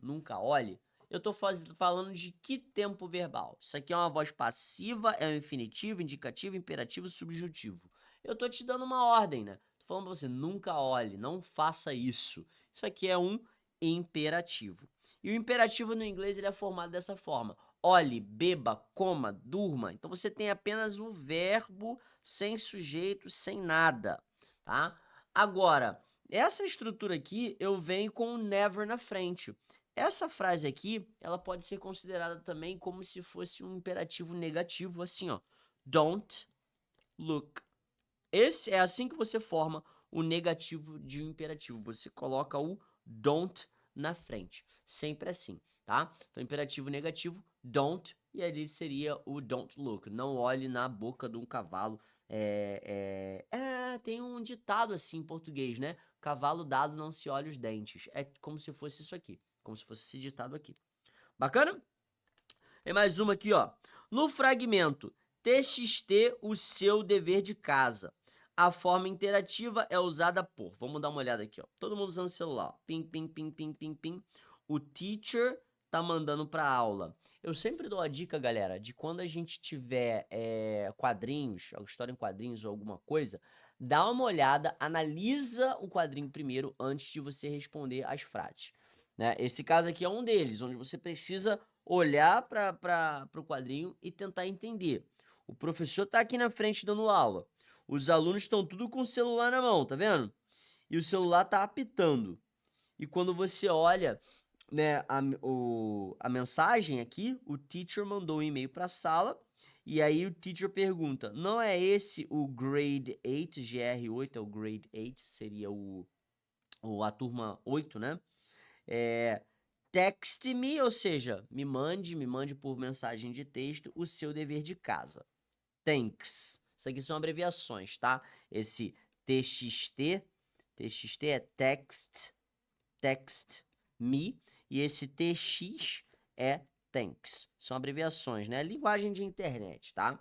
eu tô falando de que tempo verbal? Isso aqui é uma voz passiva, é um infinitivo, indicativo, imperativo, subjuntivo. Eu tô te dando uma ordem, né? Tô falando pra você, nunca olhe, não faça isso. Isso aqui é um imperativo. E o imperativo no inglês ele é formado dessa forma. Olhe, beba, coma, durma. Então você tem apenas o verbo sem sujeito, sem nada, tá? Agora, essa estrutura aqui, eu venho com o never na frente. Essa frase aqui, ela pode ser considerada também como se fosse um imperativo negativo, assim, ó. Don't look. Esse é assim que você forma o negativo de um imperativo. Você coloca o don't na frente. Sempre assim, tá? Então, imperativo negativo, don't, e ali seria o don't look. Não olhe na boca de um cavalo. Tem um ditado assim em português, né? Cavalo dado não se olha os dentes. É como se fosse isso aqui. Como se fosse esse ditado aqui. Bacana? Tem mais uma aqui, ó. No fragmento, TXT, o seu dever de casa. A forma interativa é usada por. Vamos dar uma olhada aqui, ó. Todo mundo usando o celular. Ó. Pim, pim, pim, pim, pim, pim. O teacher tá mandando pra aula. Eu sempre dou a dica, galera, de quando a gente tiver quadrinhos, história em quadrinhos ou alguma coisa, dá uma olhada, analisa o quadrinho primeiro antes de você responder as frases. Né? Esse caso aqui é um deles, onde você precisa olhar para o quadrinho e tentar entender. O professor tá aqui na frente dando aula. Os alunos estão tudo com o celular na mão, tá vendo? E o celular tá apitando. E quando você olha, né, a mensagem aqui, o teacher mandou um e-mail para a sala, e aí o teacher pergunta, não é esse o grade 8, GR8 é o grade 8, seria a turma 8, né? Text me, ou seja, me mande por mensagem de texto o seu dever de casa. Thanks. Isso aqui são abreviações, tá? Esse TXT é text me, e esse TX é thanks. São abreviações, né? Linguagem de internet, tá?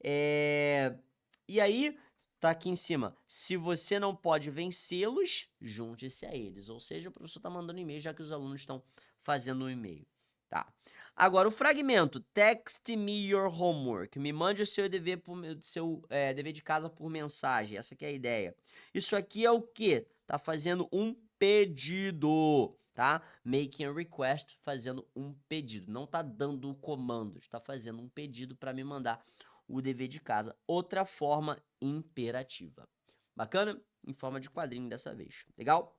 E aí, tá aqui em cima. Se você não pode vencê-los, junte-se a eles. Ou seja, o professor tá mandando e-mail, já que os alunos estão fazendo um e-mail, tá? Agora, o fragmento, text me your homework. Me mande o seu dever, dever de casa por mensagem. Essa aqui é a ideia. Isso aqui é o quê? Tá fazendo um pedido, tá? Making a request, fazendo um pedido. Não tá dando o comando, está fazendo um pedido para me mandar o dever de casa. Outra forma imperativa. Bacana? Em forma de quadrinho dessa vez. Legal?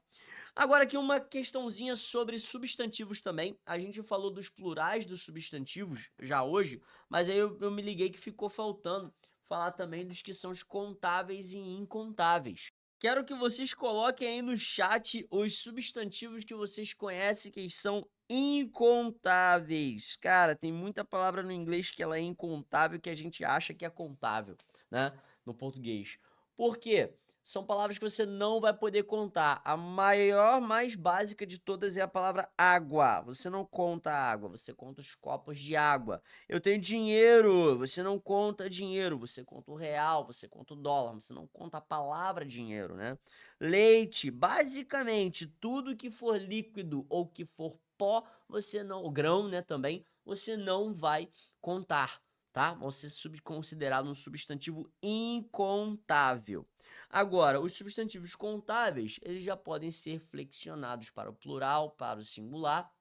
Agora aqui uma questãozinha sobre substantivos também. A gente falou dos plurais dos substantivos já hoje, mas aí eu me liguei que ficou faltando falar também dos que são os contáveis e incontáveis. Quero que vocês coloquem aí no chat os substantivos que vocês conhecem que são incontáveis. Cara, tem muita palavra no inglês que ela é incontável que a gente acha que é contável, né? No português. Por quê? São palavras que você não vai poder contar. A maior, mais básica de todas é a palavra água. Você não conta água, você conta os copos de água. Eu tenho dinheiro, você não conta dinheiro. Você conta o real, você conta o dólar, você não conta a palavra dinheiro, né? Leite, basicamente, tudo que for líquido ou que for pó, você não, o grão, né, também, você não vai contar, tá? Vão ser considerado um substantivo incontável. Agora, os substantivos contáveis, eles já podem ser flexionados para o plural, para o singular,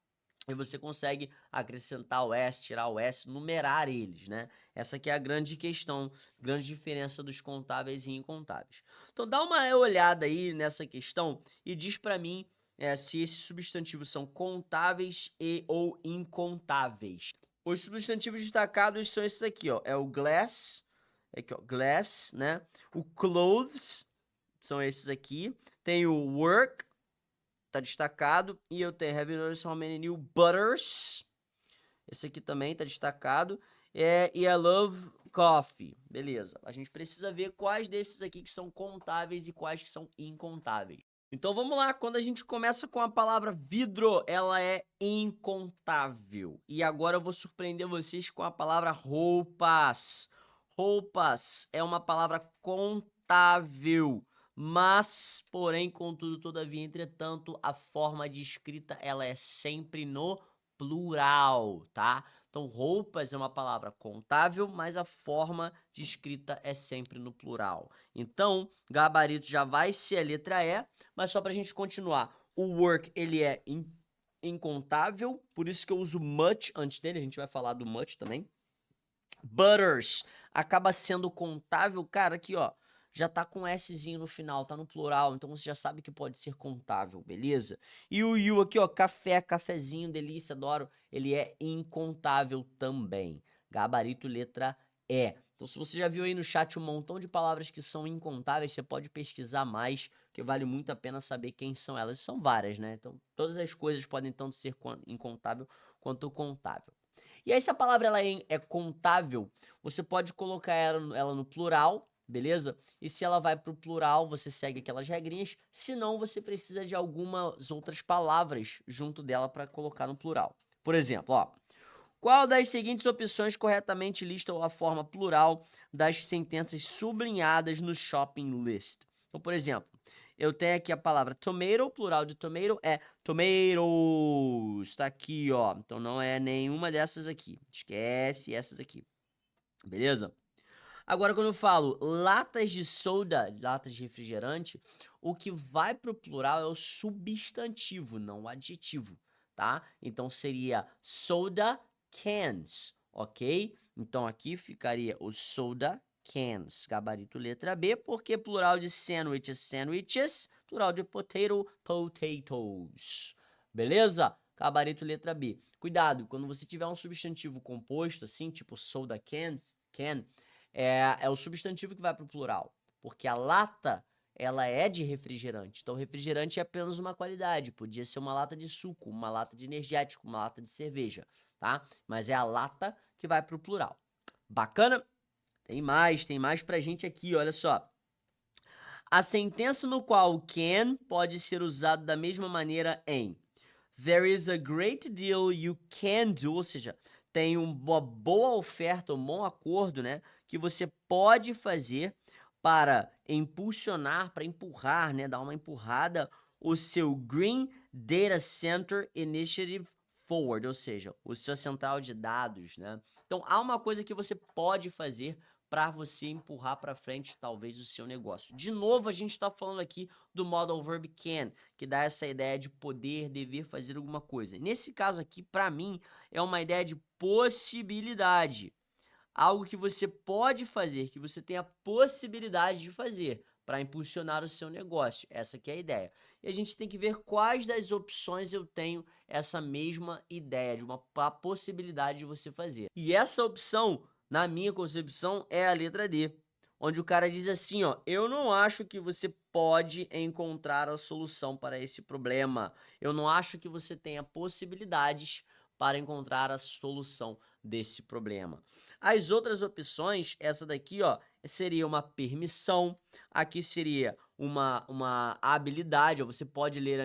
e você consegue acrescentar o S, tirar o S, numerar eles, né? Essa aqui é a grande questão, grande diferença dos contáveis e incontáveis. Então dá uma olhada aí nessa questão e diz para mim se esses substantivos são contáveis e ou incontáveis. Os substantivos destacados são esses aqui, ó. É o glass, aqui, ó, glass, né? O clothes, são esses aqui. Tem o work, tá destacado. E eu tenho have you noticed how many new butters? Esse aqui também tá destacado. E I love coffee. Beleza. A gente precisa ver quais desses aqui que são contáveis e quais que são incontáveis. Então vamos lá, quando a gente começa com a palavra vidro, ela é incontável. E agora eu vou surpreender vocês com a palavra roupas. Roupas é uma palavra contável, mas, porém, contudo, todavia, entretanto, a forma de escrita ela é sempre no plural, tá? Então, roupas é uma palavra contável, mas a forma de escrita é sempre no plural. Então, gabarito já vai ser a letra E, mas só pra gente continuar. O work, ele é incontável, por isso que eu uso much antes dele, a gente vai falar do much também. Butters acaba sendo contável, cara, aqui ó, já tá com Szinho no final, tá no plural, então você já sabe que pode ser contável, beleza? E o you aqui ó, café, cafezinho, delícia, adoro, ele é incontável também. Gabarito letra E. Então se você já viu aí no chat um montão de palavras que são incontáveis, você pode pesquisar mais, que vale muito a pena saber quem são elas. São várias, né? Então todas as coisas podem tanto ser incontável quanto contável. E aí, se a palavra ela é contável, você pode colocar ela no plural, beleza? E se ela vai para o plural, você segue aquelas regrinhas. Se não, você precisa de algumas outras palavras junto dela para colocar no plural. Por exemplo, ó. Qual das seguintes opções corretamente lista a forma plural das sentenças sublinhadas no shopping list? Então, por exemplo, eu tenho aqui a palavra tomato, plural de tomato é tomatoes. Tá aqui, ó. Então não é nenhuma dessas aqui. Esquece essas aqui. Beleza? Agora, quando eu falo latas de soda, latas de refrigerante, o que vai pro plural é o substantivo, não o adjetivo, tá? Então seria soda cans, ok? Então aqui ficaria o soda cans, gabarito letra B, porque plural de sandwiches, sandwiches, plural de potato, potatoes. Beleza? Gabarito letra B. Cuidado, quando você tiver um substantivo composto assim, tipo soda cans, can, é o substantivo que vai para o plural, porque a lata ela é de refrigerante. Então, refrigerante é apenas uma qualidade. Podia ser uma lata de suco, uma lata de energético, uma lata de cerveja, tá? Mas é a lata que vai para o plural. Bacana? Tem mais pra gente aqui, olha só. A sentença no qual o can pode ser usado da mesma maneira em there is a great deal you can do, ou seja, tem uma boa oferta, um bom acordo, né, que você pode fazer para impulsionar, para empurrar, né, dar uma empurrada o seu Green Data Center Initiative forward, ou seja, o seu central de dados, né? Então, há uma coisa que você pode fazer para você empurrar para frente talvez o seu negócio. De novo, a gente está falando aqui do modal verb can, que dá essa ideia de poder, dever fazer alguma coisa. Nesse caso aqui, para mim, é uma ideia de possibilidade. Algo que você pode fazer, que você tem a possibilidade de fazer para impulsionar o seu negócio. Essa que é a ideia. E a gente tem que ver quais das opções eu tenho essa mesma ideia, de uma possibilidade de você fazer. E essa opção, na minha concepção, é a letra D. Onde o cara diz assim, ó, eu não acho que você pode encontrar a solução para esse problema. Eu não acho que você tenha possibilidades para encontrar a solução desse problema. As outras opções, essa daqui, ó, seria uma permissão, aqui seria uma habilidade, ó, você pode ler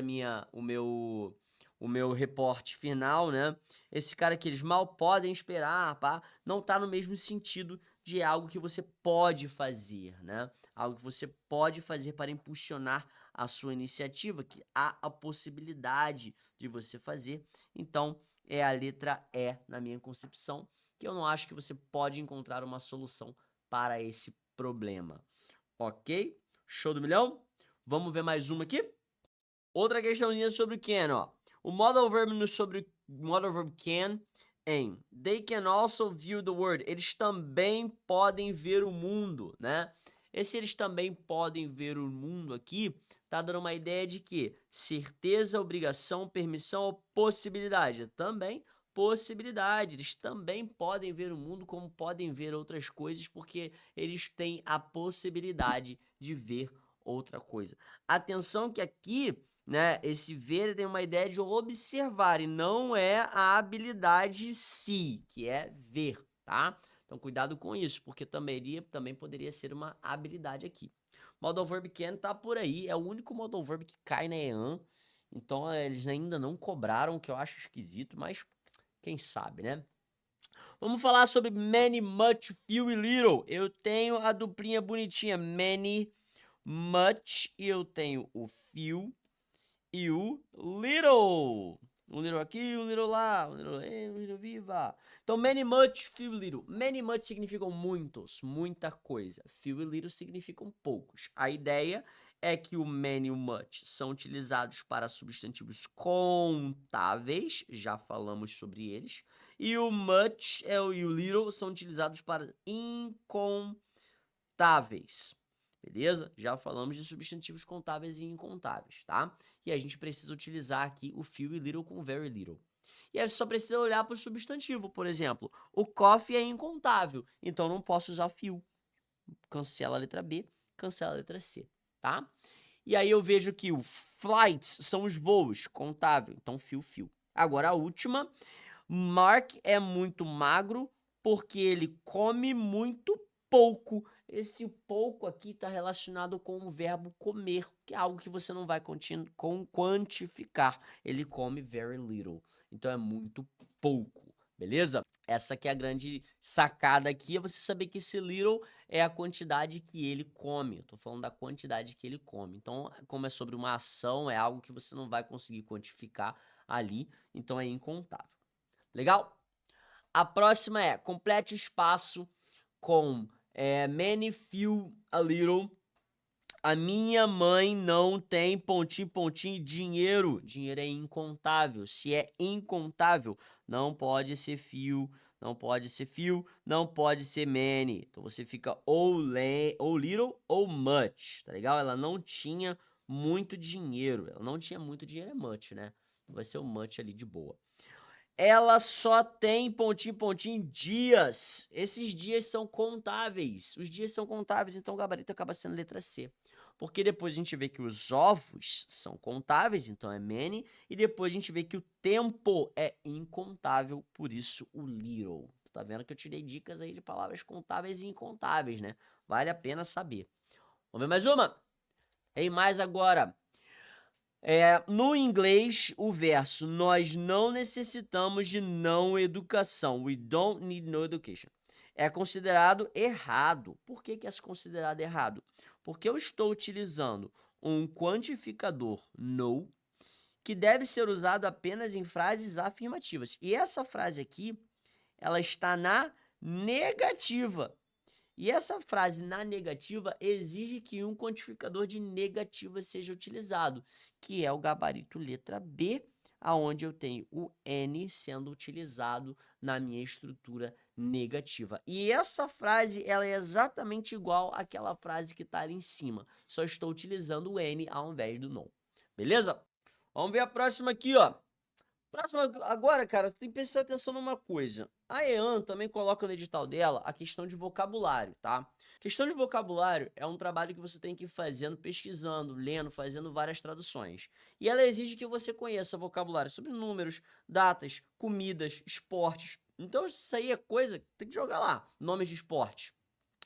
o meu reporte final, né? Esse cara aqui, eles mal podem esperar, pá, não tá no mesmo sentido de algo que você pode fazer, né? Algo que você pode fazer para impulsionar a sua iniciativa, que há a possibilidade de você fazer. Então, é a letra E na minha concepção, que eu não acho que você pode encontrar uma solução para esse problema. Ok? Show do milhão? Vamos ver mais uma aqui? Outra questãozinha sobre o can, ó. O modal verb sobre modal verb can em they can also view the world. Eles também podem ver o mundo, né? Esse eles também podem ver o mundo aqui tá dando uma ideia de que certeza, obrigação, permissão ou possibilidade. Também possibilidade. Eles também podem ver o mundo como podem ver outras coisas porque eles têm a possibilidade de ver outra coisa. Atenção que aqui, né, esse ver tem uma ideia de observar e não é a habilidade si, que é ver, tá? Então cuidado com isso, porque também poderia ser uma habilidade aqui. Modal verb can tá por aí, é o único modal verb que cai na EAN. Então eles ainda não cobraram, o que eu acho esquisito, mas quem sabe, né? Vamos falar sobre many, much, few e little. Eu tenho a duplinha bonitinha, many, much, e eu tenho o few e o little. Um little aqui, um little lá, um little aí, um little viva. Então, many, much, few e little. Many, much significam muitos, muita coisa. Few e little significam poucos. A ideia é que o many e o much são utilizados para substantivos contáveis, já falamos sobre eles, e o much e o little são utilizados para incontáveis. Beleza? Já falamos de substantivos contáveis e incontáveis, tá? E a gente precisa utilizar aqui o few e little com very little. E aí você só precisa olhar para o substantivo, por exemplo. O coffee é incontável, então não posso usar few. Cancela a letra B, cancela a letra C, tá? E aí eu vejo que o flights são os voos, contável, então few, few. Agora a última, Mark é muito magro porque ele come muito pouco. Esse pouco aqui está relacionado com o verbo comer, que é algo que você não vai quantificar. Ele come very little, então é muito pouco, beleza? Essa que é a grande sacada aqui, é você saber que esse little é a quantidade que ele come. Eu tô falando da quantidade que ele come. Então, como é sobre uma ação, é algo que você não vai conseguir quantificar ali, então é incontável. Legal? A próxima é complete o espaço com many, few, a little. A minha mãe não tem pontinho, pontinho, dinheiro. Dinheiro é incontável. Se é incontável, não pode ser few, não pode ser few, não pode ser many. Então você fica ou little ou much, tá legal? Ela não tinha muito dinheiro. Ela não tinha muito dinheiro, é much, né? Vai ser o much ali de boa. Ela só tem pontinho, pontinho, dias. Esses dias são contáveis. Os dias são contáveis, então o gabarito acaba sendo letra C. Porque depois a gente vê que os ovos são contáveis, então é many. E depois a gente vê que o tempo é incontável, por isso o little. Tá vendo que eu tirei dicas aí de palavras contáveis e incontáveis, né? Vale a pena saber. Vamos ver mais uma? Tem mais agora. No inglês, o verso nós não necessitamos de não educação. We don't need no education. É considerado errado. Por que é considerado errado? Porque eu estou utilizando um quantificador no que deve ser usado apenas em frases afirmativas. E essa frase aqui, ela está na negativa. E essa frase na negativa exige que um quantificador de negativa seja utilizado, que é o gabarito letra B, aonde eu tenho o N sendo utilizado na minha estrutura negativa. E essa frase, ela é exatamente igual àquela frase que está ali em cima, só estou utilizando o N ao invés do não. Beleza? Vamos ver a próxima aqui, ó. Próxima, agora, cara, você tem que prestar atenção numa coisa. A EAN também coloca no edital dela a questão de vocabulário, tá? Questão de vocabulário é um trabalho que você tem que ir fazendo, pesquisando, lendo, fazendo várias traduções. E ela exige que você conheça vocabulário sobre números, datas, comidas, esportes. Então, isso aí é coisa que tem que jogar lá. Nomes de esportes,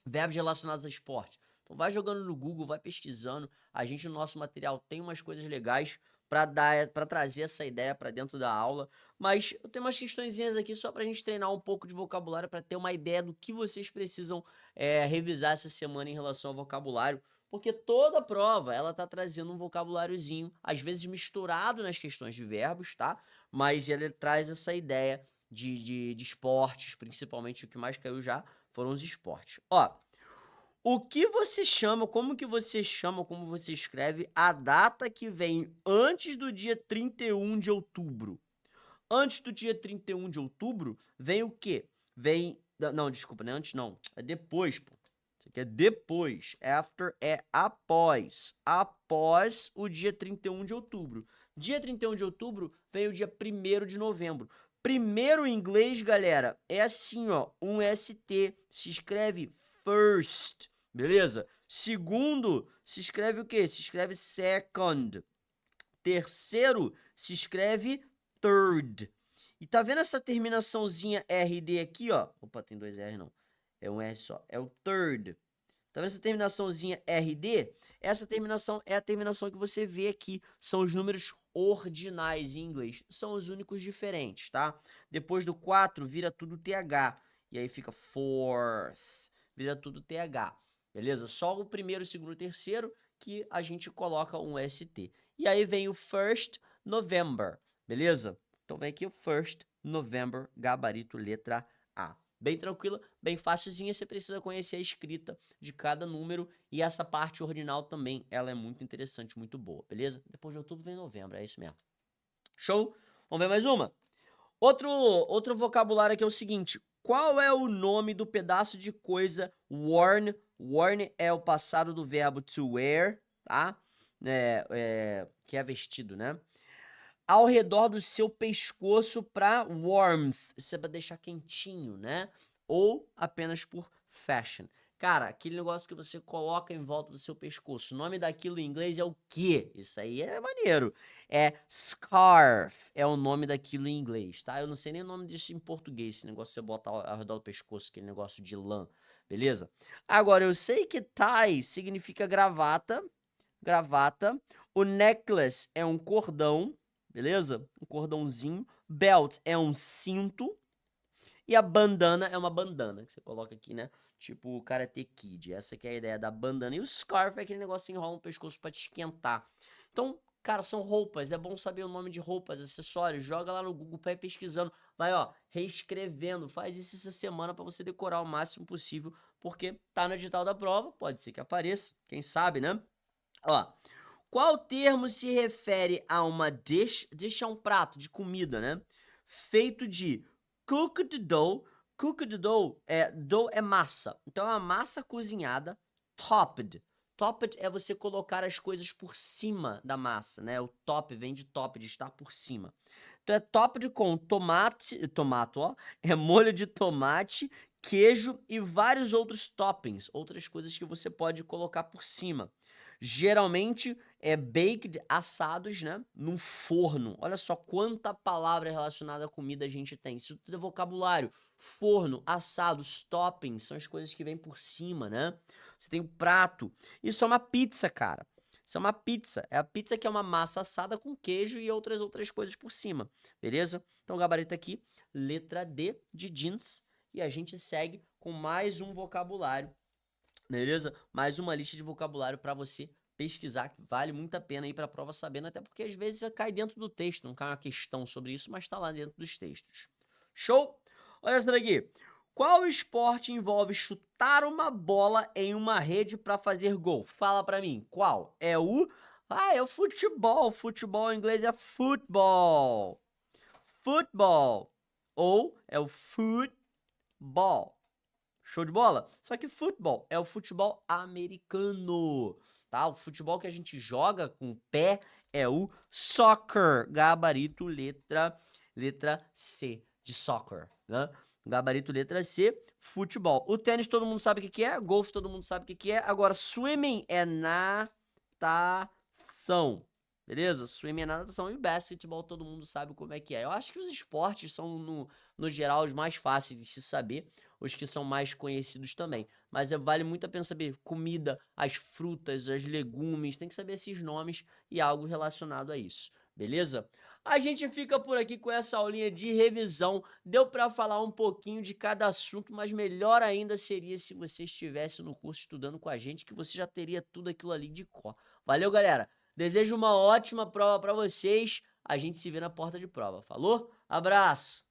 verbos relacionados a esporte. Então, vai jogando no Google, vai pesquisando. A gente, no nosso material, tem umas coisas legais para trazer essa ideia para dentro da aula, mas eu tenho umas questõezinhas aqui só para a gente treinar um pouco de vocabulário, para ter uma ideia do que vocês precisam revisar essa semana em relação ao vocabulário, porque toda prova ela tá trazendo um vocabuláriozinho, às vezes misturado nas questões de verbos, tá? Mas ele traz essa ideia de esportes, principalmente o que mais caiu já foram os esportes. Ó, o que você chama, como você escreve a data que vem antes do dia 31 de outubro? Antes do dia 31 de outubro, vem o quê? Não, desculpa, não é antes não. É depois, pô. Isso aqui é depois. After é após. Após o dia 31 de outubro. Dia 31 de outubro vem o dia 1º de novembro. Primeiro em inglês, galera, é assim, ó. Um ST. Se escreve first. Beleza? Segundo, se escreve o quê? Se escreve second. Terceiro, se escreve third. E tá vendo essa terminaçãozinha RD aqui, ó? Opa, tem 2 R não. É um R só. É o third. Tá vendo essa terminaçãozinha RD? Essa terminação é a terminação que você vê aqui. São os números ordinais em inglês. São os únicos diferentes, tá? Depois do 4, vira tudo TH. E aí fica fourth. Vira tudo TH. Beleza? Só o primeiro, segundo e terceiro que a gente coloca um ST. E aí vem o first November. Beleza? Então vem aqui o first November, gabarito letra A. Bem tranquila, bem facilzinha, você precisa conhecer a escrita de cada número e essa parte ordinal também, ela é muito interessante, muito boa, beleza? Depois de outubro vem novembro, é isso mesmo. Show? Vamos ver mais uma? Outro vocabulário aqui é o seguinte, qual é o nome do pedaço de coisa worn? Worn é o passado do verbo to wear, tá? Que é vestido, né? Ao redor do seu pescoço para warmth, isso é para deixar quentinho, né? Ou apenas por fashion. Cara, aquele negócio que você coloca em volta do seu pescoço, o nome daquilo em inglês é o quê? Isso aí é maneiro. É scarf, é o nome daquilo em inglês, tá? Eu não sei nem o nome disso em português, esse negócio que você bota ao redor do pescoço, aquele negócio de lã, beleza? Agora, eu sei que tie significa gravata, o necklace é um cordão, beleza? Um cordãozinho. Belt é um cinto. E a bandana é uma bandana, que você coloca aqui, né? Tipo o Karate Kid. Essa que é a ideia da bandana. E o scarf é aquele negócio que enrola no pescoço pra te esquentar. Então, cara, são roupas. É bom saber o nome de roupas, acessórios. Joga lá no Google, vai pesquisando. Vai, ó, reescrevendo. Faz isso essa semana pra você decorar o máximo possível. Porque tá no edital da prova. Pode ser que apareça. Quem sabe, né? Ó. Qual termo se refere a uma dish? Dish é um prato de comida, né? Feito de cooked dough. Cooked dough é massa. Então é uma massa cozinhada, topped. Topped é você colocar as coisas por cima da massa, né? O top vem de top, de estar por cima. Então é topped com tomato, ó, é molho de tomate, queijo e vários outros toppings, outras coisas que você pode colocar por cima. Geralmente é baked, assados, né? Num forno. Olha só quanta palavra relacionada à comida a gente tem. Isso tudo é vocabulário. Forno, assados, toppings, são as coisas que vêm por cima, né? Você tem o prato. Isso é uma pizza, cara. Isso é uma pizza. É a pizza que é uma massa assada com queijo e outras coisas por cima. Beleza? Então, gabarito aqui, letra D de jeans. E a gente segue com mais um vocabulário. Beleza? Mais uma lista de vocabulário para você pesquisar, que vale muito a pena ir para a prova sabendo, até porque às vezes cai dentro do texto, não cai uma questão sobre isso, mas está lá dentro dos textos. Show? Olha essa daqui. Qual esporte envolve chutar uma bola em uma rede para fazer gol? Fala para mim, qual? É o futebol. Futebol em inglês é football. Football. Ou é o football. Show de bola? Só que futebol é o futebol americano, tá? O futebol que a gente joga com o pé é o soccer, gabarito letra C de soccer, né? Gabarito letra C, futebol. O tênis todo mundo sabe o que é, golfe todo mundo sabe o que é. Agora, swimming é natação. Beleza? Swimming é natação e o basketball todo mundo sabe como é que é. Eu acho que os esportes são, no geral, os mais fáceis de se saber, os que são mais conhecidos também. Mas vale muito a pena saber comida, as frutas, os legumes, tem que saber esses nomes e algo relacionado a isso. Beleza? A gente fica por aqui com essa aulinha de revisão. Deu para falar um pouquinho de cada assunto, mas melhor ainda seria se você estivesse no curso estudando com a gente, que você já teria tudo aquilo ali de cor. Valeu, galera! Desejo uma ótima prova para vocês. A gente se vê na porta de prova. Falou? Abraço!